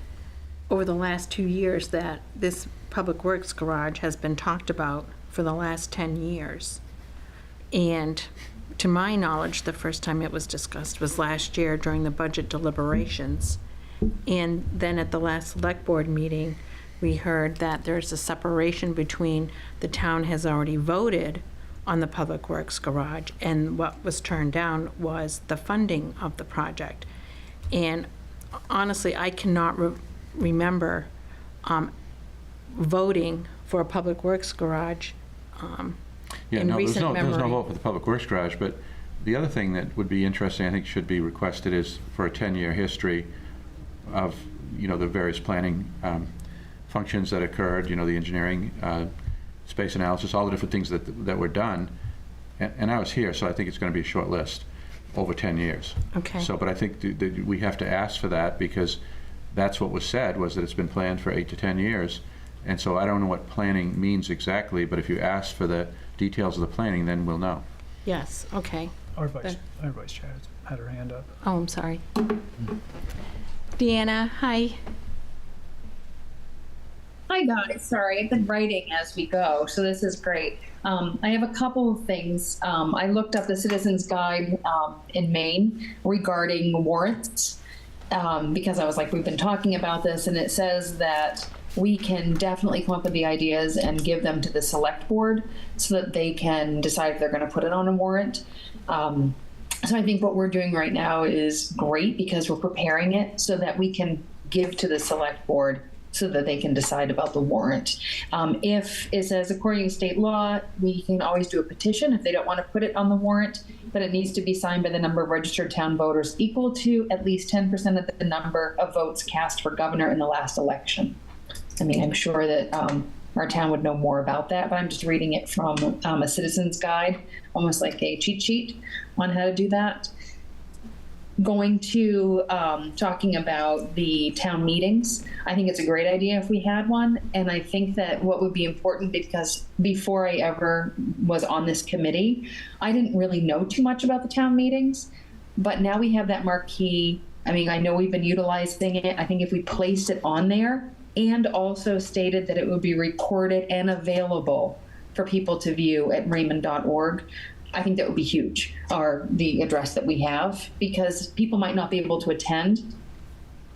over the last 2 years that this Public Works garage has been talked about for the last 10 years. And to my knowledge, the first time it was discussed was last year during the budget deliberations. And then at the last select board meeting, we heard that there's a separation between the town has already voted on the Public Works garage, and what was turned down was the funding of the project. And honestly, I cannot remember voting for a Public Works garage Yeah, in no, recent there was no memory. vote for the Public Works garage, but the other thing that would be interesting, I think should be requested, is for a 10-year history of, the various planning functions that occurred, the engineering, space analysis, all the different things that were done. And I was here, so I think it's going to be a short list over 10 years. Okay. So, but I think that we have to ask for that, because that's what was said, was that it's been planned for 8 to 10 years. And so I don't know what planning means exactly, but if you ask for the details of the planning, then we'll know. Yes, okay. Our vice chair had her hand up. Oh, I'm sorry. Deanna, hi. Hi guys, sorry, I've been writing as we go, so this is great. I have a couple of things. I looked up the Citizens Guide in Maine regarding warrants, because I was like, we've been talking about this, and it says that we can definitely come up with the ideas and give them to the select board so that they can decide if they're going to put it on a warrant. So I think what we're doing right now is great, because we're preparing it so that we can give to the select board so that they can decide about the warrant. If it says, according to state law, we can always do a petition if they don't want to put it on the warrant, but it needs to be signed by the number of registered town voters equal to at least 10% of the number of votes cast for governor in the last election. I mean, I'm sure that our town would know more about that, but I'm just reading it from a citizen's guide, almost like a cheat sheet on how to do that. Going to talking about the town meetings, I think it's a great idea if we had one. And I think that what would be important, because before I ever was on this committee, I didn't really know too much about the town meetings. But now we have that marquee. I mean, I know we've been utilizing it. I think if we placed it on there and also stated that it would be recorded and available for people to view at raymond.org, I think that would be huge, or the address that we have, because people might not be able to attend.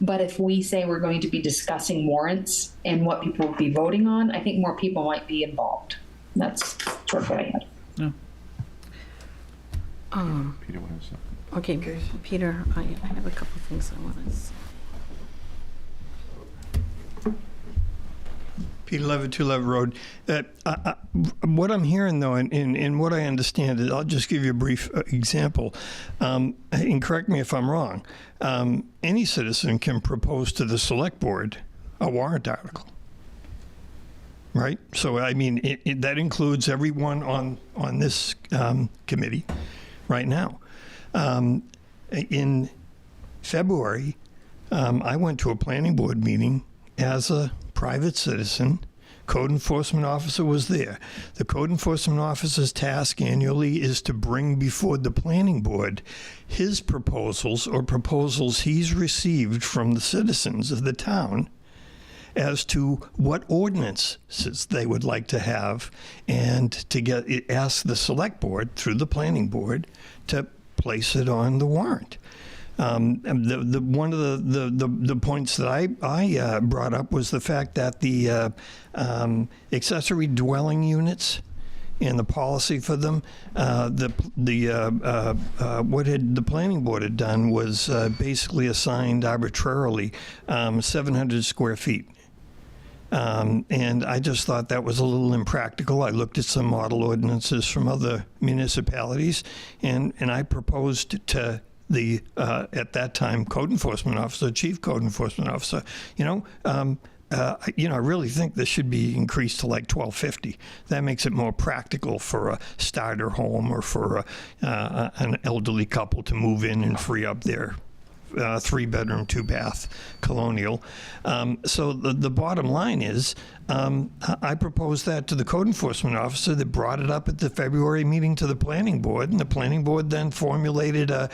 But if we say we're going to be discussing warrants and what people will be voting on, I think more people might be involved. That's sort of what I had. Yeah. Peter, what is that? Okay, Peter, I have a couple things I want to say. Peter Levitt, 2 Levitt Road. What I'm hearing, though, and what I understand is, I'll just give you a brief example, and correct me if I'm wrong. Any citizen can propose to the select board a warrant article, right? So, I mean, that includes everyone on this committee right now. In February, I went to a planning board meeting as a private citizen. Code enforcement officer was there. The code enforcement officer's task annually is to bring before the planning board his proposals, or proposals he's received from the citizens of the town, as to what ordinances they would like to have, and to ask the select board through the planning board to place it on the warrant. One of the points that I brought up was the fact that the accessory dwelling units and the policy for them, what the planning board had done was basically assigned arbitrarily 700 square feet. And I just thought that was a little impractical. I looked at some model ordinances from other municipalities, and I proposed to the at that time code enforcement officer, chief code enforcement officer, I really think this should be increased to like $1,250. That makes it more practical for a starter home, or for an elderly couple to move in and free up their 3-bedroom, 2-bath colonial. So the bottom line is, I proposed that to the code enforcement officer, that brought it up at the February meeting to the planning board, and the planning board then formulated an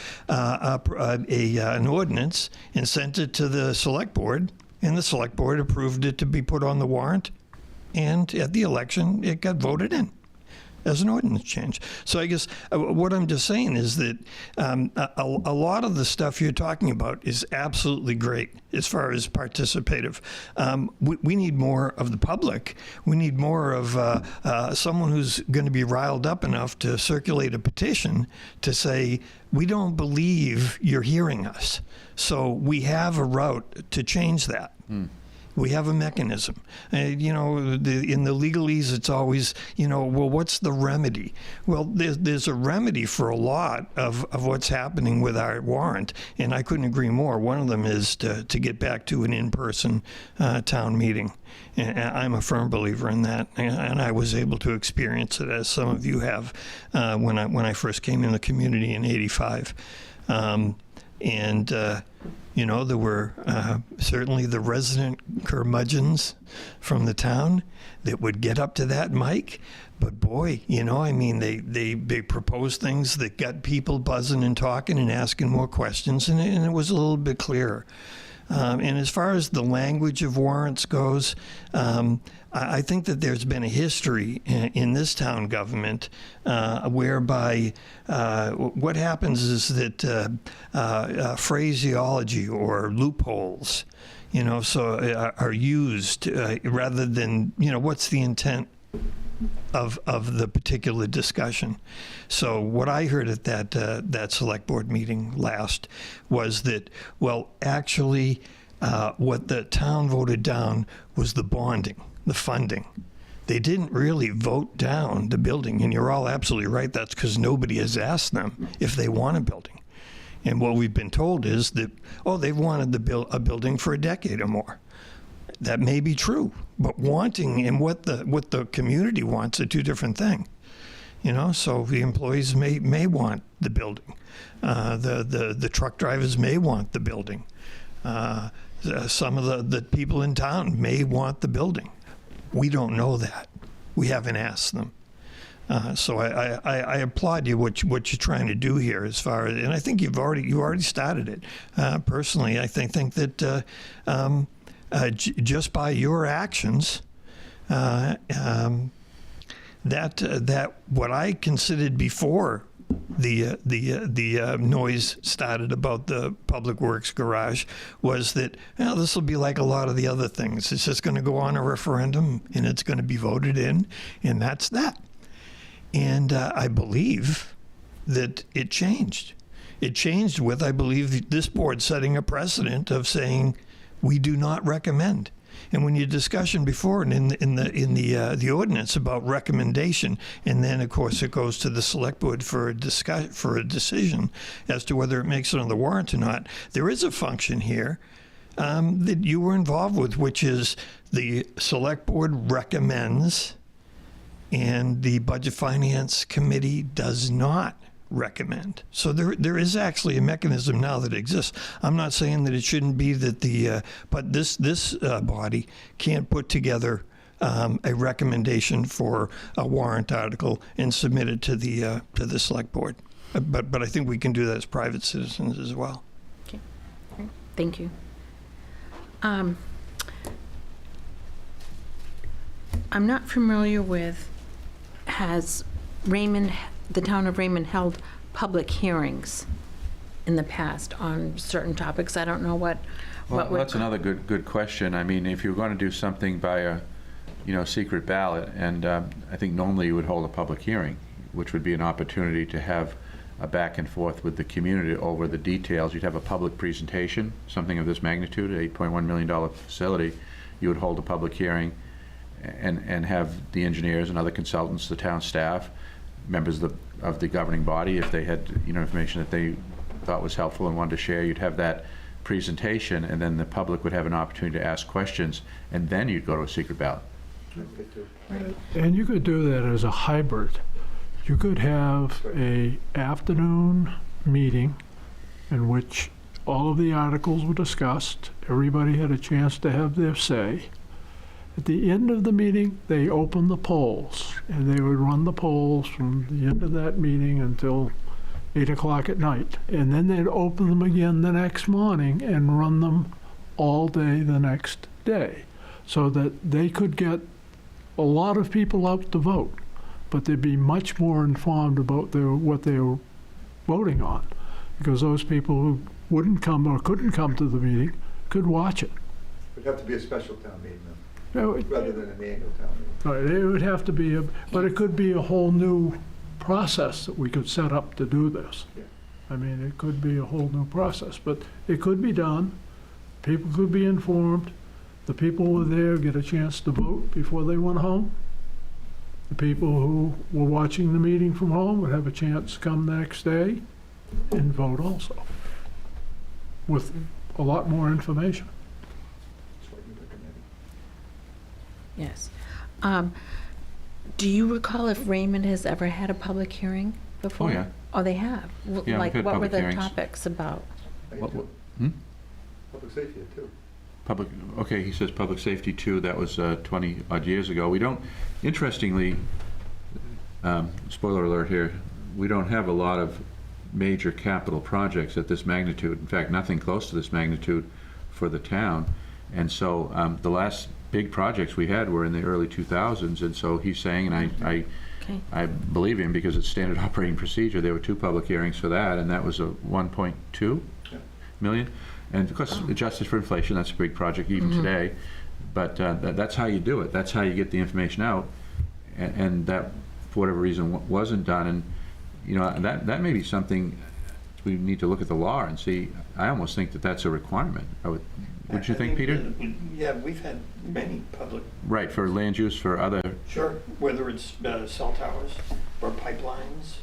ordinance and sent it to the select board, and the select board approved it to be put on the warrant, and at the election, it got voted in. as an ordinance change. So I guess what I'm just saying is that a lot of the stuff you're talking about is absolutely great as far as participative. We need more of the public. We need more of someone who's going to be riled up enough to circulate a petition to say, we don't believe you're hearing us. So we have a route to change that. We have a mechanism. You know, in the legalese, it's always, you know, well, what's the remedy? Well, there's a remedy for a lot of what's happening with our warrant, and I couldn't agree more. One of them is to get back to an in-person town meeting. And I'm a firm believer in that, and I was able to experience it, as some of you have, when I first came in the community in '85. You know, there were certainly the resident curmudgeons from the town that would get up to that mic. But boy, you know, I mean, they proposed things that got people buzzing and talking and asking more questions, and it was a little bit clearer. And as far as the language of warrants goes, I think that there's been a history in this town government whereby what happens is that phraseology or loopholes, you know, so are used rather than, you know, what's the intent of the particular discussion. So what I heard at that select board meeting last was that, well, actually, what the town voted down was the bonding, the funding. They didn't really vote down the building, and you're all absolutely right. That's because nobody has asked them if they want a building. And what we've been told is that, oh, they've wanted a building for a decade or more. That may be true, but wanting and what the community wants are two different things. You know, so the employees may want the building. The truck drivers may want the building. Some of the people in town may want the building. We don't know that. We haven't asked them. So I applaud you what you're trying to do here as far as, and I think you already started it. Personally, I think that just by your actions, that what I considered before the noise started about the Public Works garage was that, well, this will be like a lot of the other things. It's just going to go on a referendum and it's going to be voted in, and that's that. And I believe that it changed. It changed with, I believe, this board setting a precedent of saying, we do not recommend. And when your discussion before and in the ordinance about recommendation, and then of course it goes to the select board for a decision as to whether it makes it on the warrant or not, there is a function here that you were involved with, which is the select board recommends, and the Budget Finance Committee does not recommend. So there is actually a mechanism now that exists. I'm not saying that it shouldn't be that but this body can't put together a recommendation for a warrant article and submit it to the select board. But I think we can do that as private citizens as well. Okay, great. Thank you. I'm not familiar with, has the town of Raymond held public hearings in the past on certain topics? I don't know what Well, would... that's another good question. I mean, if you're going to do something by a, secret ballot, and I think normally you would hold a public hearing, which would be an opportunity to have a back and forth with the community over the details. You'd have a public presentation, something of this magnitude, an $8.1 million facility. You would hold a public hearing and have the engineers and other consultants, the town staff, members of the governing body, if they had information that they thought was helpful and wanted to share. You'd have that presentation, and then the public would have an opportunity to ask questions, and then you'd go to a secret ballot. And you could do that as a hybrid. You could have a afternoon meeting in which all of the articles were discussed, everybody had a chance to have their say. At the end of the meeting, they opened the polls, and they would run the polls from the end of that meeting until 8 o'clock at night. And then they'd open them again the next morning and run them all day the next day, so that they could get a lot of people out to vote. but they'd be much more informed about what they were voting on, because those people who wouldn't come or couldn't come to the meeting could watch it. It'd have to be a special town meeting, You know, rather than an annual town meeting. Right, it would have to be, but it could be a whole new process that we could set up to do this. Yeah. I mean, it could be a whole new process, but it could be done. People could be informed. The people who were there get a chance to vote before they went home. The people who were watching the meeting from home would have a chance to come the next day and vote also, with a lot more information. That's what you recommend. Yes. Do you recall if Raymond has ever had a public hearing before? Oh, yeah. Oh, they have? Yeah, we've Like, had what were public the hearings. topics about? What- Too. Hmm? Public safety, too. Okay, he says public safety too, that was 20 odd years ago. We don't, interestingly, spoiler alert here, we don't have a lot of major capital projects at this magnitude. In fact, nothing close to this magnitude for the town. And so the last big projects we had were in the early 2000s, and so he's saying, and Okay. I believe him because it's standard operating procedure, there were 2 public hearings for that, and that was a 1.2 Yeah. million. And of course, adjusted for inflation, that's a big project even today. But that's how you do it. That's how you get the information out. And that, for whatever reason, wasn't done. And, you know, that may be something we need to look at the law and see. I almost think that that's a requirement. Would you think, Peter? Yeah, we've had many public, Right, for land use, for other, sure, whether it's cell towers or pipelines,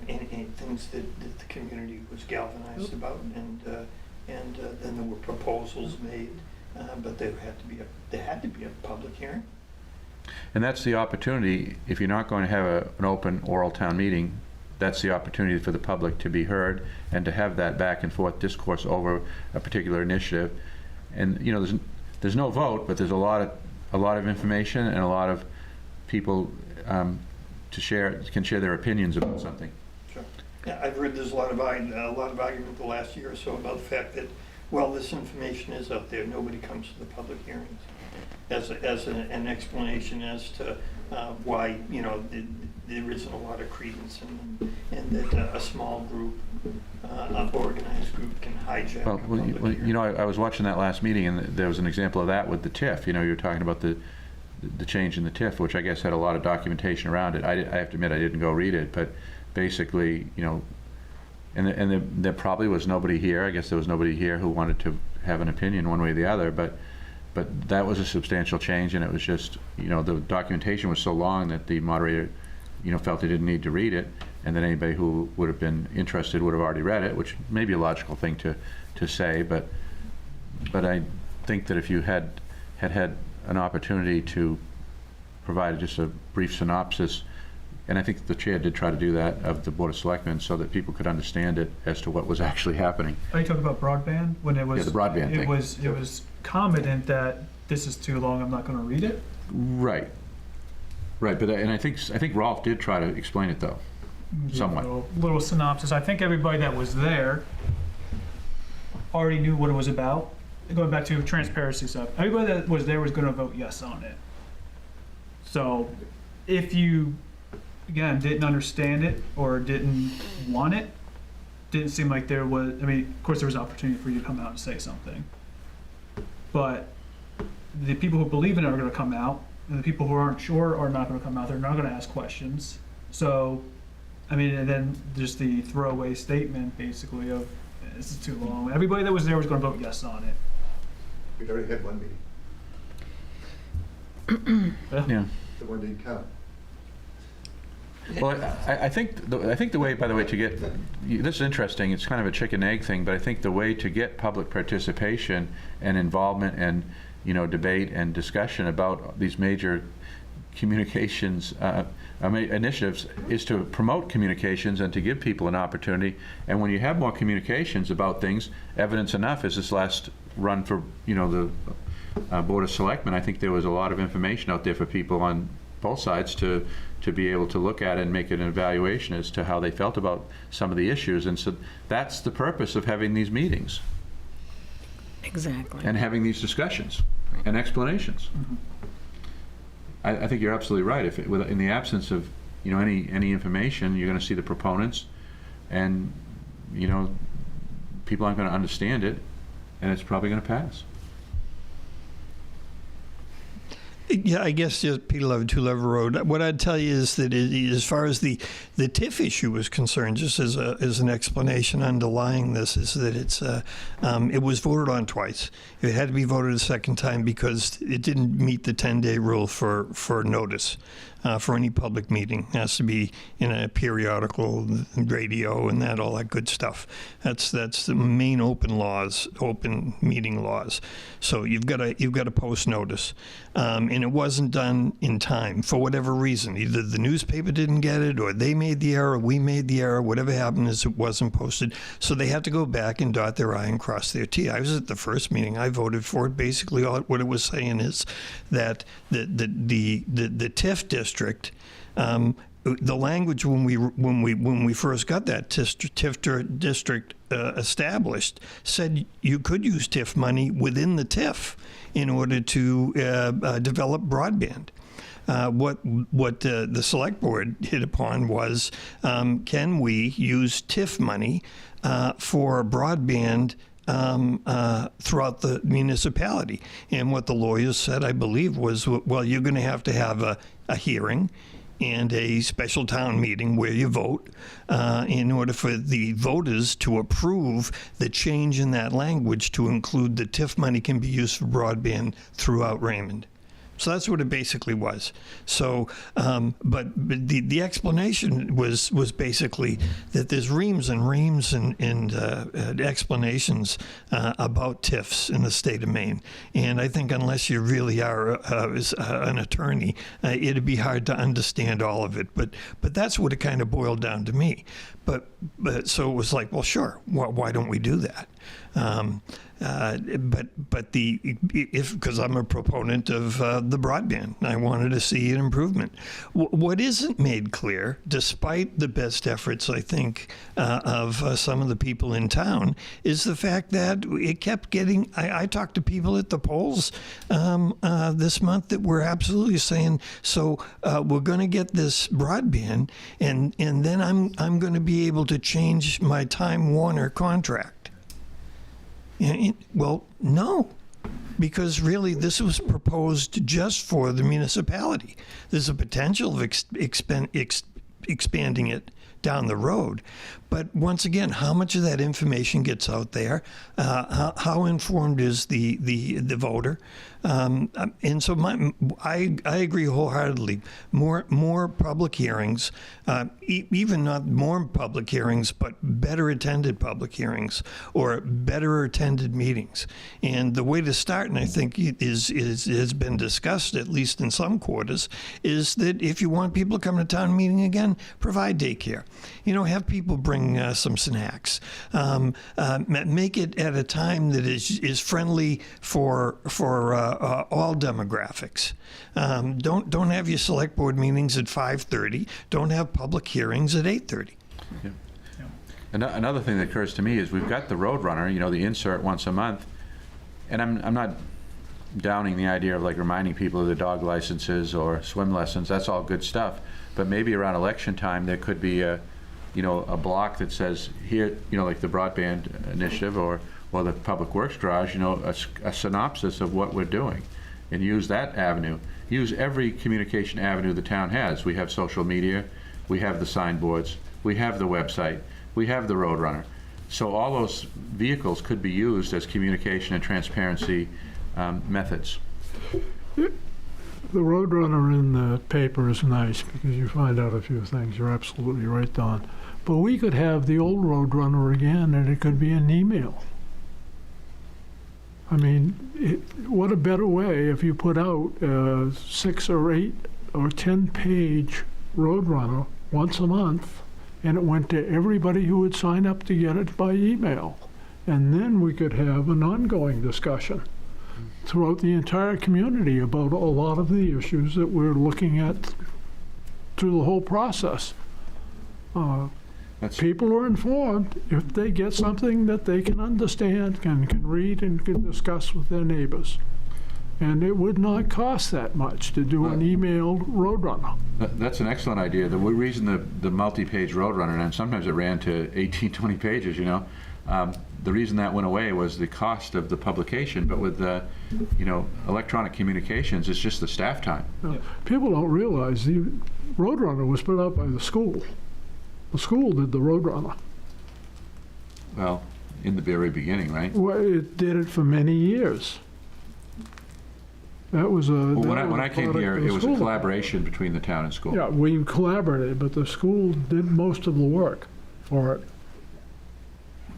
and things that the community was galvanized about, and then there were proposals made, but there had to be a public hearing. and that's the opportunity. If you're not going to have an open oral town meeting, that's the opportunity for the public to be heard and to have that back and forth discourse over a particular initiative. And, you know, there's no vote, but there's a lot of information and a lot of people can share their opinions about something. Sure. Yeah, I've heard there's a lot of argument the last year or so about the fact that, well, this information is out there, nobody comes to the public hearings, as an explanation as to why, you know, there isn't a lot of credence in them, and that a small group, an organized group can hijack a Well, public hearing. you know, I was watching that last meeting, and there was an example of that with the TIF. You know, you were talking about the change in the TIF, which I guess had a lot of documentation around it. I have to admit, I didn't go read it, but basically, you know, and there probably was nobody here. I guess there was nobody here who wanted to have an opinion one way or the other, but that was a substantial change, and it was just, you know, the documentation was so long that the moderator, you know, felt he didn't need to read it, and then anybody who would have been interested would have already read it, which may be a logical thing to say, but I think that if you had an opportunity to provide just a brief synopsis, and I think the chair did try to do that, of the Board of Selectmen, so that people could understand it as to what was actually happening. Are you talking about broadband? When it was, Yeah, the broadband thing. It was commented that this is too long, I'm not gonna read it. Right. Right, but I think Rolf did try to explain it, though. Somewhat. Little synopsis. I think everybody that was there already knew what it was about. Going back to transparency stuff, everybody that was there was gonna vote yes on it. So if you, again, didn't understand it or didn't want it, didn't seem like there was, I mean, of course there was an opportunity for you to come out and say something. But the people who believe in it are gonna come out, and the people who aren't sure are not gonna come out, they're not gonna ask questions. So, I mean, and then just the throwaway statement basically of, this is too long. Everybody that was there was gonna vote yes on it. We'd already had one meeting. Yeah. The one didn't count. Well, I think the way, by the way, to get, this is interesting, it's kind of a chicken egg thing, but I think the way to get public participation and involvement and, you know, debate and discussion about these major communications initiatives is to promote communications and to give people an opportunity. And when you have more communications about things, evidence enough is this last run for, you know, the Board of Selectmen. I think there was a lot of information out there for people on both sides to be able to look at and make an evaluation as to how they felt about some of the issues. And so that's the purpose of having these meetings Exactly. and having these discussions and explanations. I think you're absolutely right. In the absence of, any information, you're going to see the proponents, and, people aren't going to understand it, and it's probably going to pass. Yeah, I guess just Peter Lever, Two Lever Road. What I'd tell you is that as far as the TIF issue is concerned, just as an explanation underlying this, is that it was voted on twice. It had to be voted a second time because it didn't meet the 10-day rule for notice. For any public meeting. It has to be in a periodical, radio, and all that good stuff. That's the main open meeting laws. So you've got to post notice, and it wasn't done in time for whatever reason. Either the newspaper didn't get it, or they made the error, we made the error. Whatever happened is it wasn't posted. So they had to go back and dot their I and cross their T. I was at the first meeting. I voted for it. Basically, what it was saying is that the TIF district. The language when we first got that TIF district established said you could use TIF money within the TIF in order to develop broadband. What the select board hit upon was, can we use TIF money for broadband throughout the municipality? And what the lawyers said, I believe, was, well, you're going to have a hearing and a special town meeting where you vote in order for the voters to approve the change in that language to include the TIF money can be used for broadband throughout Raymond. So that's what it basically was. So, but the explanation was basically that there's reams and reams and explanations about TIFs in the state of Maine. And I think unless you really are an attorney, it'd be hard to understand all of it. But that's what it kind of boiled down to me. But so it was like, well, sure, why don't we do that? Because I'm a proponent of the broadband, I wanted to see an improvement. What isn't made clear, despite the best efforts, I think, of some of the people in town, is the fact that it kept getting. I talked to people at the polls this month that were absolutely saying, so we're going to get this broadband, and then I'm going to be able to change my Time Warner contract. Well, no, because really this was proposed just for the municipality. There's a potential of expanding it down the road. But once again, how much of that information gets out there? How informed is the voter? And so I agree wholeheartedly. More public hearings, even not more public hearings, but better attended public hearings or better attended meetings. And the way to start, and I think has been discussed at least in some quarters, is that if you want people to come to town meeting again, provide daycare. Have people bring some snacks. Make it at a time that is friendly for all demographics. Don't have your select board meetings at 5:30. Don't have public hearings at 8:30. Yeah. Another thing that occurs to me is we've got the Roadrunner, the insert once a month, and I'm not downing the idea of like reminding people of the dog licenses or swim lessons. That's all good stuff. But maybe around election time there could be a block that says here, like the broadband initiative or the public works garage, a synopsis of what we're doing, and use that avenue. Use every communication avenue the town has. We have social media, we have the signboards, we have the website, we have the Roadrunner. So all those vehicles could be used as communication and transparency methods. The Roadrunner in the paper is nice because you find out a few things. You're absolutely right, Don. But we could have the old Roadrunner again, and it could be an email. I mean, what a better way if you put out a 6 or 8 or 10-page Roadrunner once a month, and it went to everybody who would sign up to get it by email. And then we could have an ongoing discussion throughout the entire community about a lot of the issues that we're looking at through the whole process. People are informed if they get something that they can understand, can read, and can discuss with their neighbors. And it would not cost that much to do an emailed Roadrunner. That's an excellent idea. The reason the multi-page Roadrunner, and sometimes it ran to 18, 20 pages, you know, the reason that went away was the cost of the publication, but with the, you know, electronic communications, it's just the staff time. Now, people don't realize the Roadrunner was put out by the school. The school did the Roadrunner. Well, in the very beginning, right? Well, it did it for many years. That was a. Well, when that was I a came product here, of the it was a school. collaboration between the town and school. Yeah, we collaborated, but the school did most of the work for it.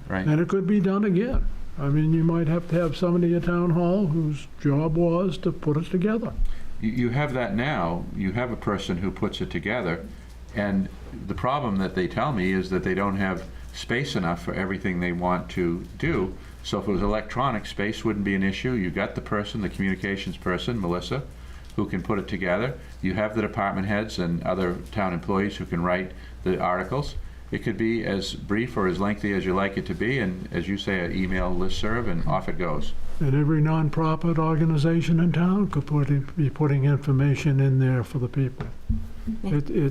Right. And it could be done again. I mean, you might have to have somebody at town hall whose job was to put it together. You have that now. You have a person who puts it together, and the problem that they tell me is that they don't have space enough for everything they want to do. So if it was electronic, space wouldn't be an issue. You got the person, the communications person, Melissa, who can put it together. You have the department heads and other town employees who can write the articles. It could be as brief or as lengthy as you like it to be, and as you say, an email listserv, and off it goes. And every nonprofit organization in town could be putting information in there for the people. Yeah.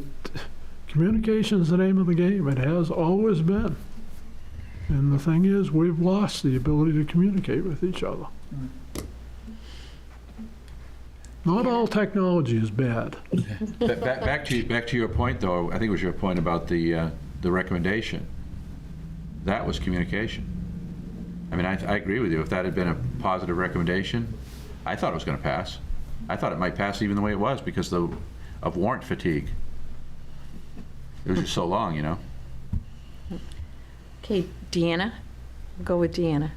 Communication's the name of the game. It has always been. And the thing is, we've lost the ability to communicate with each other. Not all technology is bad. Back to your point, though. I think it was your point about the recommendation. That was communication. I mean, I agree with you. If that had been a positive recommendation, I thought it was going to pass. I thought it might pass even the way it was because of warrant fatigue. It was just so long, you know. Okay, Deanna, we'll go with Deanna.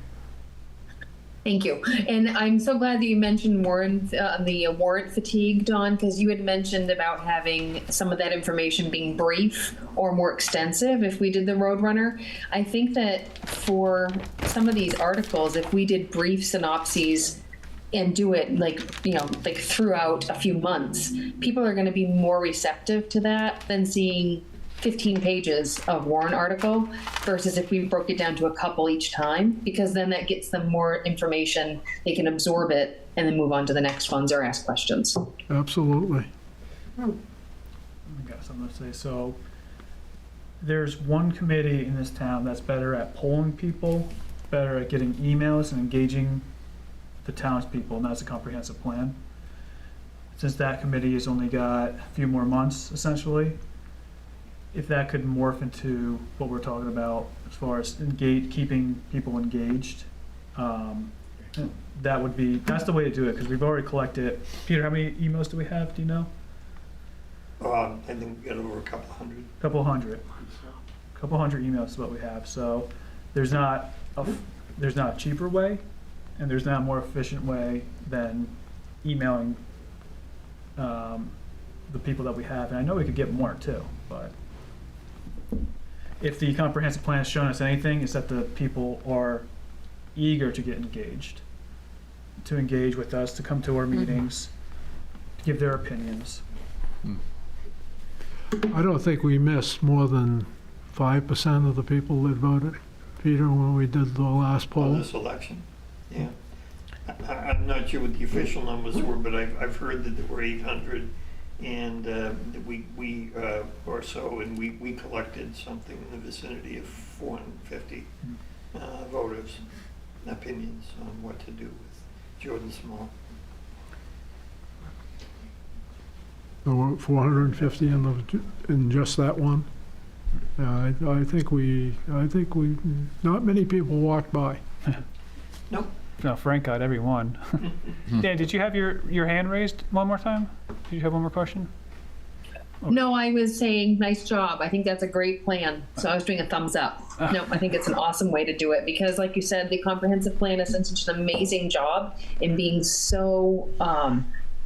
Thank you. And I'm so glad that you mentioned the warrant fatigue, Dawn, because you had mentioned about having some of that information being brief or more extensive if we did the Roadrunner. I think that for some of these articles, if we did brief synopses and do it like throughout a few months, people are going to be more receptive to that than seeing 15 pages of warrant article versus if we broke it down to a couple each time, because then that gets them more information, they can absorb it and then move on to the next ones or ask questions. Absolutely. I got something to say. So there's one committee in this town that's better at polling people, better at getting emails and engaging the townspeople, and that's a comprehensive plan. Since that committee has only got a few more months, essentially, if that could morph into what we're talking about as far as keeping people engaged, that's the way to do it, because we've already collected. Peter, how many emails do we have? Do you know? I think we got over a couple hundred. Couple hundred emails is what we have. So there's not a cheaper way, and there's not a more efficient way than emailing the people that we have. And I know we could get more too, but if the comprehensive plan has shown us anything, it's that the people are eager to get engaged, to engage with us, to come to our meetings, to give their opinions. I don't think we missed more than 5% of the people that voted, Peter, when we did the last On poll. this election, yeah. I'm not sure what the official numbers were, but I've heard that there were 800 and we or so, and we collected something in the vicinity of 450 voters' opinions on what to do with Jordan Small. There were 450 in just that one. I think not many people walked by. Nope. No, Frank got every one. Dan, did you have your hand raised one more time? Did you have one more question? No, I was saying, nice job. I think that's a great plan. So I was doing a thumbs up. No, I think it's an awesome way to do it because, like you said, the comprehensive plan has done such an amazing job in being so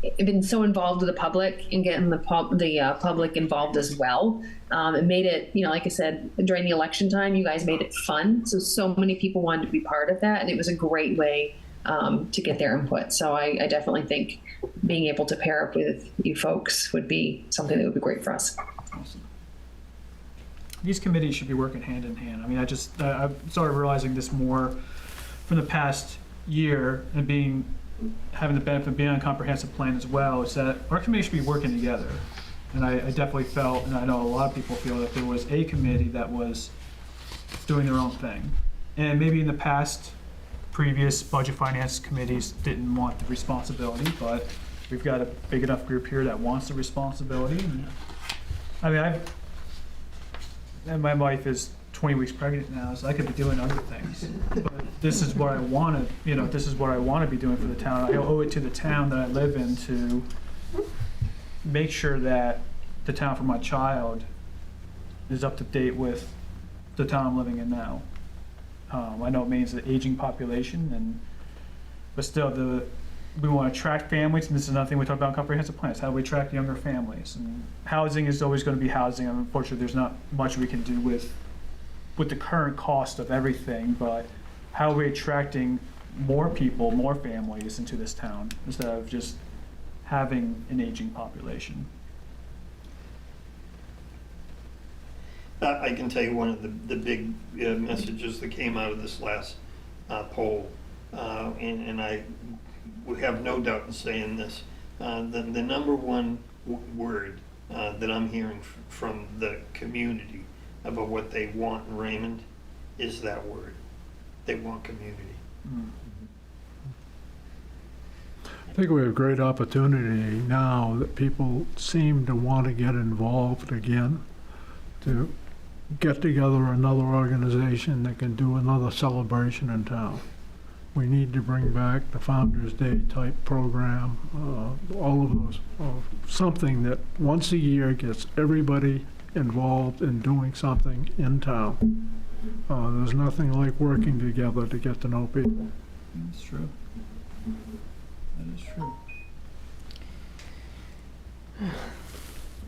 involved with the public and getting the public involved as well. It made it, like I said, during the election time, you guys made it fun. So many people wanted to be part of that, and it was a great way to get their input. So I definitely think being able to pair up with you folks would be something that would be great for us. Awesome. These committees should be working hand in hand. I mean, I've started realizing this more from the past year and being having the benefit of being on a comprehensive plan as well, is that our committee should be working together. And I definitely felt, and I know a lot of people feel, that there was a committee that was doing their own thing. And maybe in the past, previous budget finance committees didn't want the responsibility, but we've got a big enough group here that wants the responsibility. And, I mean, and my wife is 20 weeks pregnant now, so I could be doing other things. But this is what I want to, this is what I want to be doing for the town. I owe it to the town that I live in to make sure that the town for my child is up to date with the town I'm living in now. I know it means the aging population, but still, we want to attract families, and this is another thing we talk about in comprehensive plans. How do we attract younger families? And housing is always going to be housing. Unfortunately, there's not much we can do with the current cost of everything, but how are we attracting more people, more families into this town instead of just having an aging population? I can tell you one of the big messages that came out of this last poll, and I would have no doubt in saying this, the number one word that I'm hearing from the community about what they want in Raymond is that word. They want community. I think we have a great opportunity now that people seem to want to get involved again, to get together another organization that can do another celebration in town. We need to bring back the Founder's Day type program, all of those, something that once a year gets everybody involved in doing something in town. There's nothing like working together to get to know people. That's true. That is true.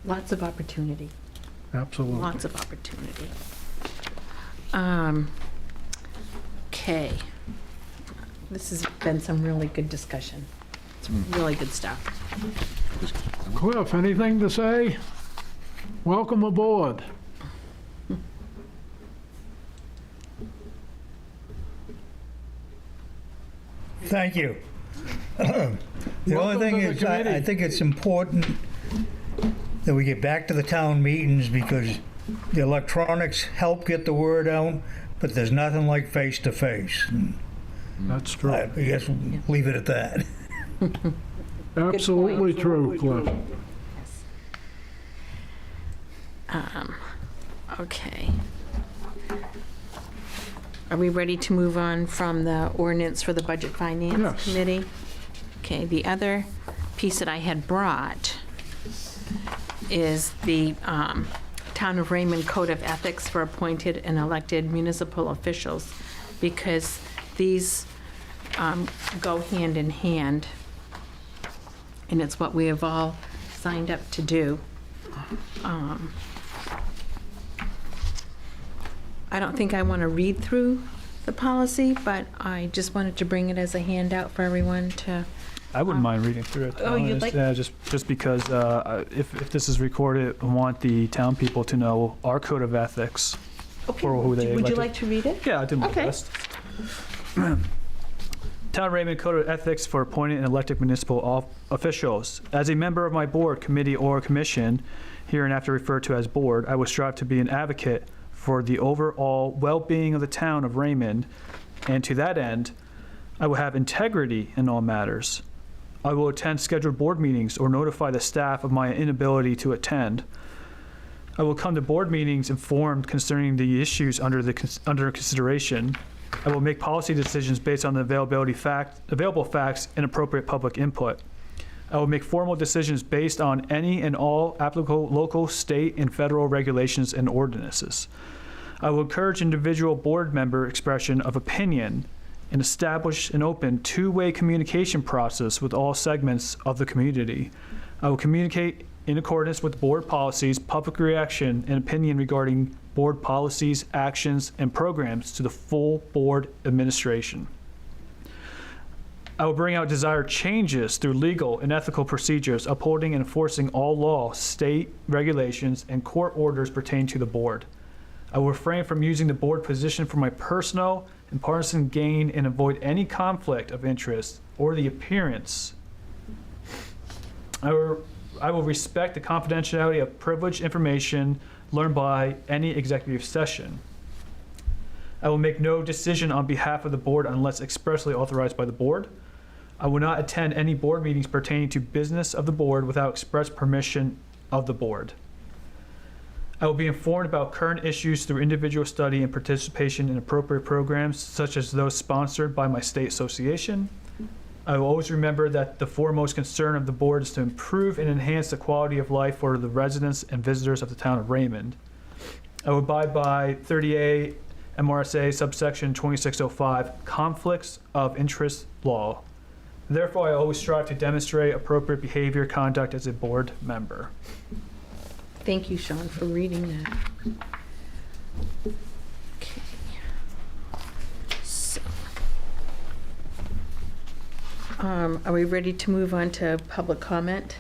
Lots of opportunity. Absolutely. Lots of opportunity. Okay. This has been some really good discussion. It's really good stuff. Cliff, anything to say? Welcome aboard. Thank you. The only Welcome thing to the is, I committee. think it's important that we get back to the town meetings because the electronics help get the word out, but there's nothing like face-to-face. That's true. I guess we'll leave it at that. Absolutely true, Cliff. Okay. Are we ready to move on from the ordinance for the Budget Finance Yes. Committee? Okay, the other piece that I had brought is the Town of Raymond Code of Ethics for appointed and elected municipal officials, because these go hand in hand, and it's what we have all signed up to do. I don't think I want to read through the policy, but I just wanted to bring it as a handout for everyone to. I wouldn't mind reading through it. to be Oh, you'd honest. like- Yeah, just because if this is recorded, I want the town people to know our code of ethics. Okay, For who they would you elected. like to read it? Yeah, I did my Okay. best. Town of Raymond Code of Ethics for appointed and elected municipal officials. As a member of my board, committee, or commission, hereinafter referred to as board, I will strive to be an advocate for the overall well-being of the town of Raymond, and to that end, I will have integrity in all matters. I will attend scheduled board meetings or notify the staff of my inability to attend. I will come to board meetings informed concerning the issues under consideration. I will make policy decisions based on the available facts and appropriate public input. I will make formal decisions based on any and all applicable local, state, and federal regulations and ordinances. I will encourage individual board member expression of opinion and establish an open two-way communication process with all segments of the community. I will communicate in accordance with board policies, public reaction, and opinion regarding board policies, actions, and programs to the full board administration. I will bring out desired changes through legal and ethical procedures, upholding and enforcing all law, state regulations, and court orders pertaining to the board. I will refrain from using the board position for my personal and partisan gain and avoid any conflict of interest or the appearance. I will respect the confidentiality of privileged information learned by any executive session. I will make no decision on behalf of the board unless expressly authorized by the board. I will not attend any board meetings pertaining to business of the board without express permission of the board. I will be informed about current issues through individual study and participation in appropriate programs, such as those sponsored by my state association. I will always remember that the foremost concern of the board is to improve and enhance the quality of life for the residents and visitors of the town of Raymond. I will abide by 30A MRSA subsection 2605, conflicts of interest law. Therefore, I always strive to demonstrate appropriate behavior, conduct as a board member. Thank you, Sean, for reading that. Okay. So, are we ready to move on to public comment?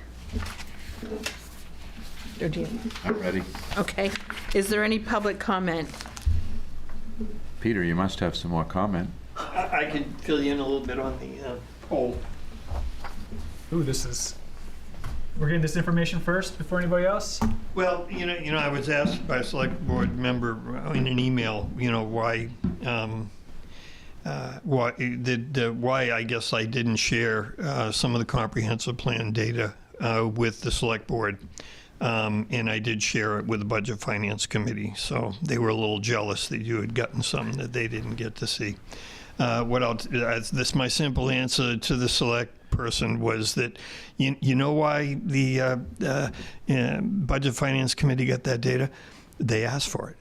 Or do you? I'm ready. Okay. Is there any public comment? Peter, you must have some more comment. I can fill you in a little bit on the poll. Ooh, we're getting this information first before anybody else? Well, I was asked by a select board member in an email, why I guess I didn't share some of the comprehensive plan data with the select board. And I did share it with the Budget Finance Committee, so they were a little jealous that you had gotten some that they didn't get to see. My simple answer to the select person was that you know why the Budget Finance Committee got that data? They asked for it.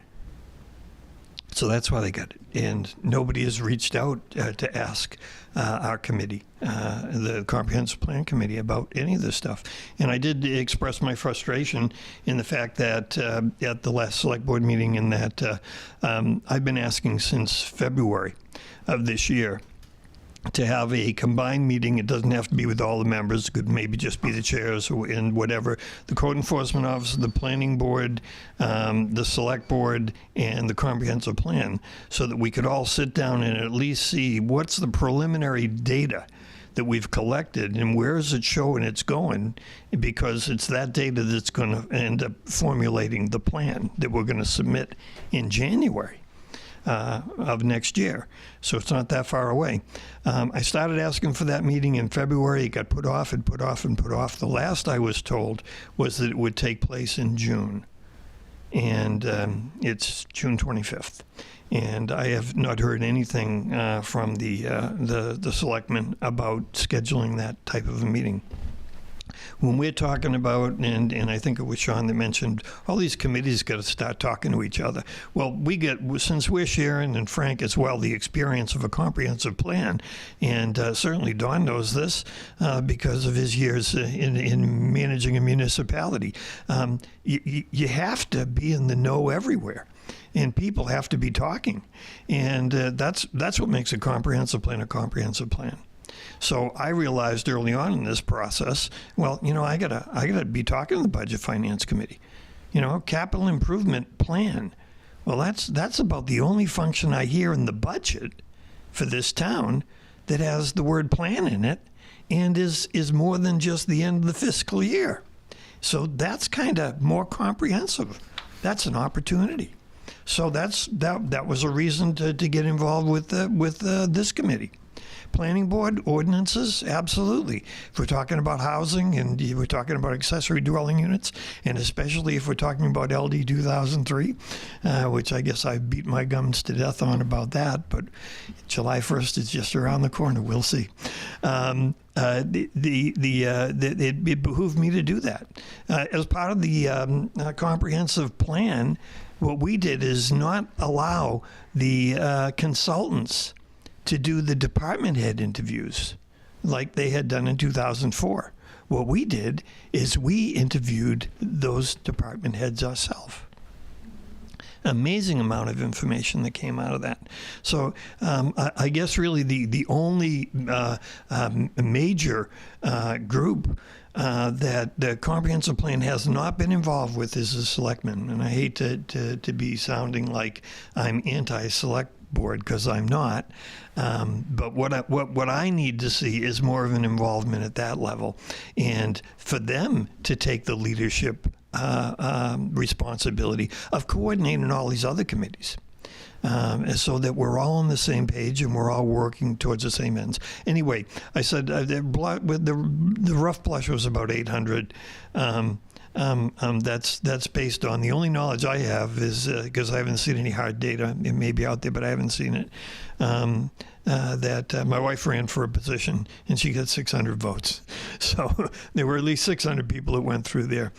So that's why they got it. And nobody has reached out to ask our committee, the Comprehensive Plan Committee, about any of this stuff. And I did express my frustration in the fact that at the last select board meeting in that I've been asking since February of this year to have a combined meeting. It doesn't have to be with all the members. It could maybe just be the chairs and whatever. The Code Enforcement Officer, the Planning Board, the Select Board, and the Comprehensive Plan, so that we could all sit down and at least see what's the preliminary data that we've collected and where is it showing it's going, because it's that data that's going to end up formulating the plan that we're going to submit in January of next year. So it's not that far away. I started asking for that meeting in February. It got put off and put off and put off. The last I was told was that it would take place in June. And it's June 25th. And I have not heard anything from the selectmen about scheduling that type of a meeting. When we're talking about, and I think it was Sean that mentioned, all these committees got to start talking to each other. Well, since we're sharing, and Frank as well, the experience of a comprehensive plan, and certainly Don knows this because of his years in managing a municipality, you have to be in the know everywhere. And people have to be talking. And that's what makes a comprehensive plan a comprehensive plan. So I realized early on in this process, well, I gotta be talking to the Budget Finance Committee. Capital improvement plan. Well, that's about the only function I hear in the budget for this town that has the word plan in it and is more than just the end of the fiscal year. So that's kind of more comprehensive. That's an opportunity. So that was a reason to get involved with this committee. Planning board, ordinances, absolutely. If we're talking about housing and we're talking about accessory dwelling units, and especially if we're talking about LD 2003, which I guess I beat my gums to death on about that, but July 1st is just around the corner. We'll see. It behooved me to do that. As part of the comprehensive plan, what we did is not allow the consultants to do the department head interviews like they had done in 2004. What we did is we interviewed those department heads ourselves. amazing amount of information that came out of that. So I guess really the only major group that the comprehensive plan has not been involved with is the selectmen. And I hate to be sounding like I'm anti-select board, because I'm not. But what I need to see is more of an involvement at that level, and for them to take the leadership responsibility of coordinating all these other committees. So that we're all on the same page and we're all working towards the same ends. Anyway, I said the rough blush was about 800. That's based on, the only knowledge I have is, because I haven't seen any hard data, it may be out there, but I haven't seen it, that my wife ran for a position and she got 600 votes. So there were at least 600 people that went through there.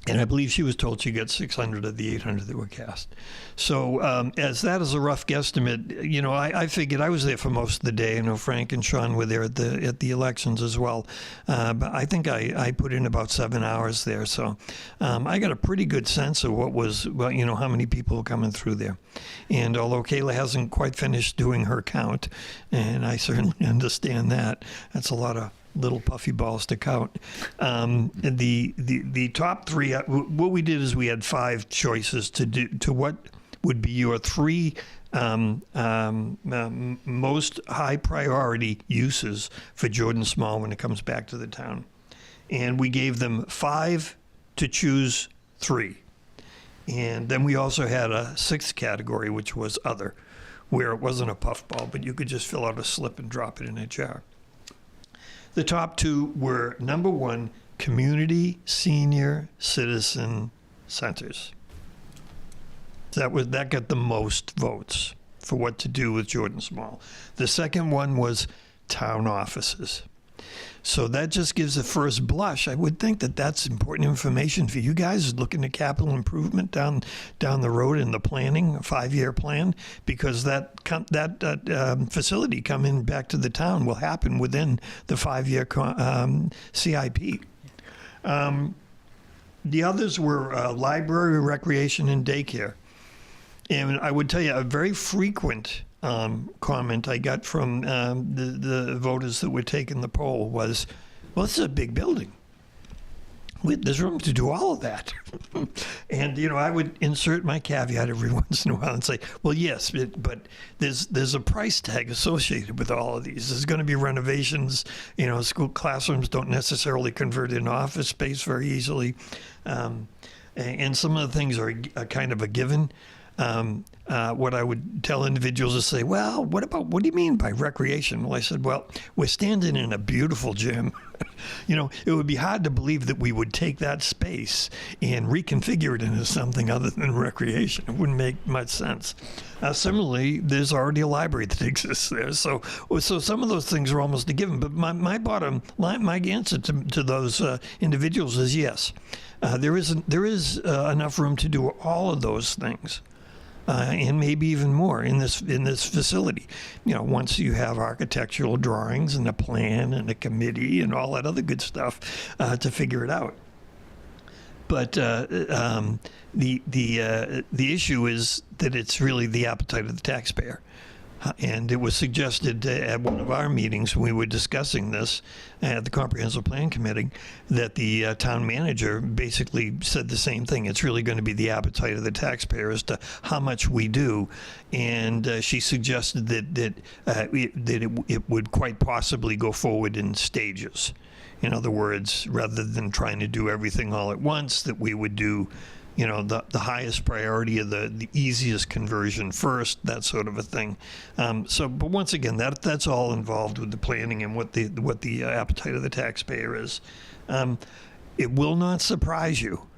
And I believe she was told she got 600 of the 800 that were cast. So as that is a rough guesstimate, you know, I figured I was there for most of the day. I know Frank and Sean were there at the elections as well. But I think I put in about 7 hours there. So I got a pretty good sense of what was, well, you know, how many people were coming through there. And although Kayla hasn't quite finished doing her count, and I certainly understand that, that's a lot of little puffy balls to count. The top three, what we did is we had 5 choices to what would be your 3 most high priority uses for Jordan Small when it comes back to the town. And we gave them 5 to choose 3. And then we also had a 6th category, which was other, where it wasn't a puffball, but you could just fill out a slip and drop it in a jar. The top 2 were, number 1, community senior citizen centers. That got the most votes for what to do with Jordan Small. The second one was town offices. So that just gives a first blush. I would think that that's important information for you guys looking at capital improvement down the road in the planning, a 5-year plan, because that facility coming back to the town will happen within the 5-year CIP. The others were library, recreation, and daycare. And I would tell you a very frequent comment I got from the voters that were taking the poll was, well, this is a big building. There's room to do all of that. And, you know, I would insert my caveat every once in a while and say, well, yes, but there's a price tag associated with all of these. There's going to be renovations. You know, school classrooms don't necessarily convert into office space very easily. And some of the things are kind of a given. What I would tell individuals is say, well, what do you mean by recreation? Well, I said, well, we're standing in a beautiful gym. You know, it would be hard to believe that we would take that space and reconfigure it into something other than recreation. It wouldn't make much sense. Similarly, there's already a library that exists there. So some of those things are almost a given. But my answer to those individuals is yes. There is enough room to do all of those things. And maybe even more in this facility. You know, once you have architectural drawings and a plan and a committee and all that other good stuff to figure it out. But the issue is that it's really the appetite of the taxpayer. And it was suggested at one of our meetings when we were discussing this at the Comprehensive Plan Committee that the town manager basically said the same thing. It's really going to be the appetite of the taxpayer as to how much we do. And she suggested that it would quite possibly go forward in stages. In other words, rather than trying to do everything all at once, that we would do, you know, the highest priority of the easiest conversion first, that sort of a thing. But once again, that's all involved with the planning and what the appetite of the taxpayer is. It will not surprise you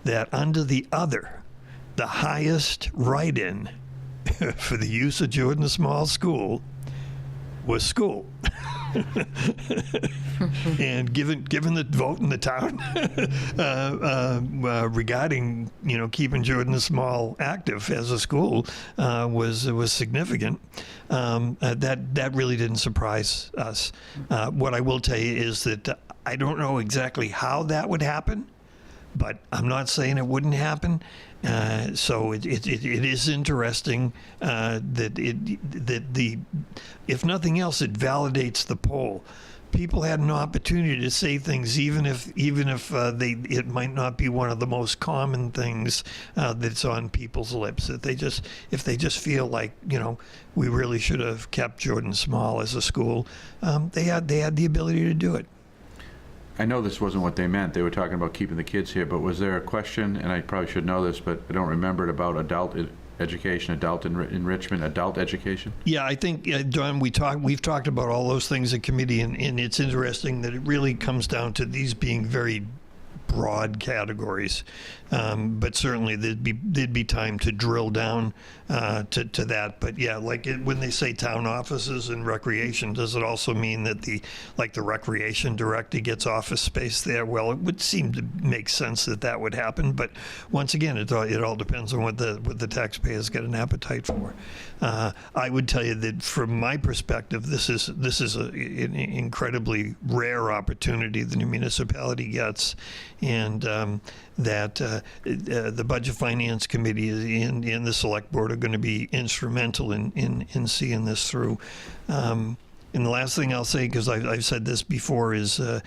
that under the other, the highest write-in for the use of Jordan Small School was school. And given the vote in the town regarding, you know, keeping Jordan Small active as a school was significant, that really didn't surprise us. What I will tell you is that I don't know exactly how that would happen, but I'm not saying it wouldn't happen. So it is interesting that if nothing else, it validates the poll. People had an opportunity to say things, even if it might not be one of the most common things that's on people's lips. If they just feel like, we really should have kept Jordan small as a school, they had the ability to do it. I know this wasn't what they meant. They were talking about keeping the kids here, but was there a question, and I probably should know this, but I don't remember it, about adult education, adult enrichment, adult education? Yeah, I think, John, we've talked about all those things in committee, and it's interesting that it really comes down to these being very broad categories, but certainly there'd be time to drill down to that. But yeah, when they say town offices and recreation, does it also mean that the recreation director gets office space there? Well, it would seem to make sense that would happen. But once again, it all depends on what the taxpayers get an appetite for. I would tell you that from my perspective, this is an incredibly rare opportunity that a municipality gets, and that the Budget Finance Committee and the Select Board are going to be instrumental in seeing this through. And the last thing I'll say, because I've said this before, is the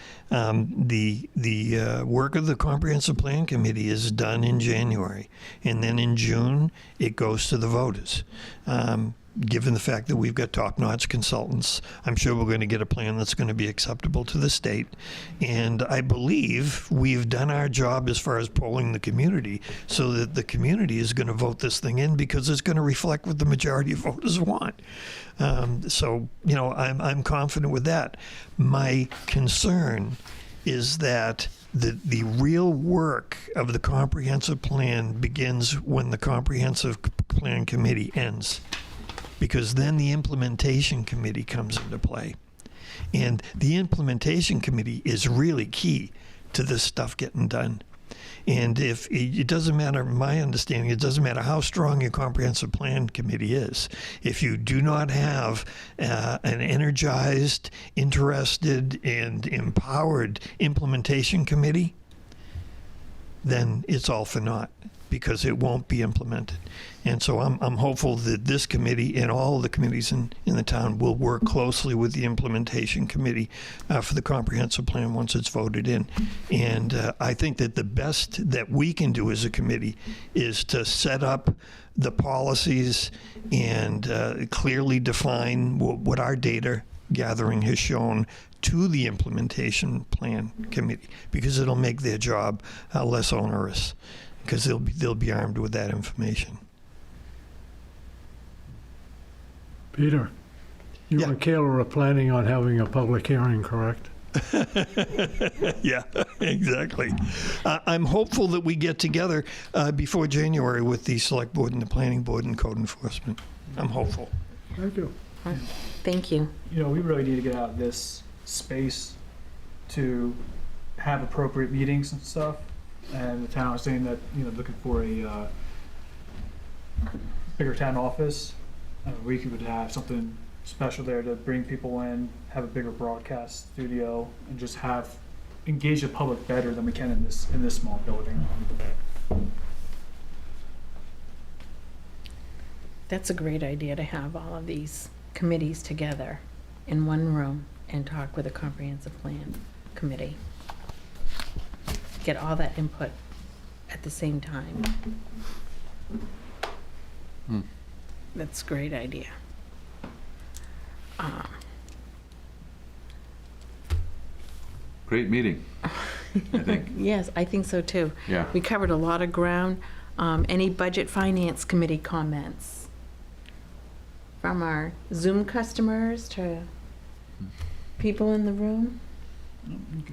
work of the Comprehensive Plan Committee is done in January, and then in June it goes to the voters. Given the fact that we've got top-notch consultants, I'm sure we're going to get a plan that's going to be acceptable to the state. And I believe we've done our job as far as polling the community, so that the community is going to vote this thing in, because it's going to reflect what the majority of voters want. So, I'm confident with that. My concern is that the real work of the comprehensive plan begins when the comprehensive plan committee ends, because then the implementation committee comes into play. And the implementation committee is really key to this stuff getting done. And if it doesn't matter, my understanding, it doesn't matter how strong your comprehensive plan committee is, if you do not have an energized, interested, and empowered implementation committee, then it's all for naught, because it won't be implemented. And so I'm hopeful that this committee and all of the committees in the town will work closely with the implementation committee for the comprehensive plan once it's voted in. And I think that the best that we can do as a committee is to set up the policies and clearly define what our data gathering has shown to the implementation plan committee, because it'll make their job less onerous, because they'll be armed with that information. Peter, you Yeah. and Kayla are planning on having a public hearing, correct? Yeah, exactly. I'm hopeful that we get together before January with the Select Board and the Planning Board and Code Enforcement. I'm hopeful. Thank you. Thank you. We really need to get out of this space to have appropriate meetings and stuff. And the town is saying that, looking for a bigger town office. We could have something special there to bring people in, have a bigger broadcast studio, and just engage the public better than we can in this small building. That's a great idea, to have all of these committees together in one room and talk with a comprehensive plan committee. Get all that input at the same time. That's a great idea. Great meeting, I think. Yes, I think so too. Yeah. We covered a lot of ground. Any Budget Finance Committee comments? From our Zoom customers to people in the room?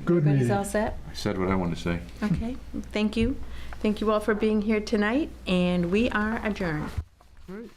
Good Everybody's meeting. all set? I said what I wanted to say. Okay, thank you. Thank you all for being here tonight, and we are adjourned. Great.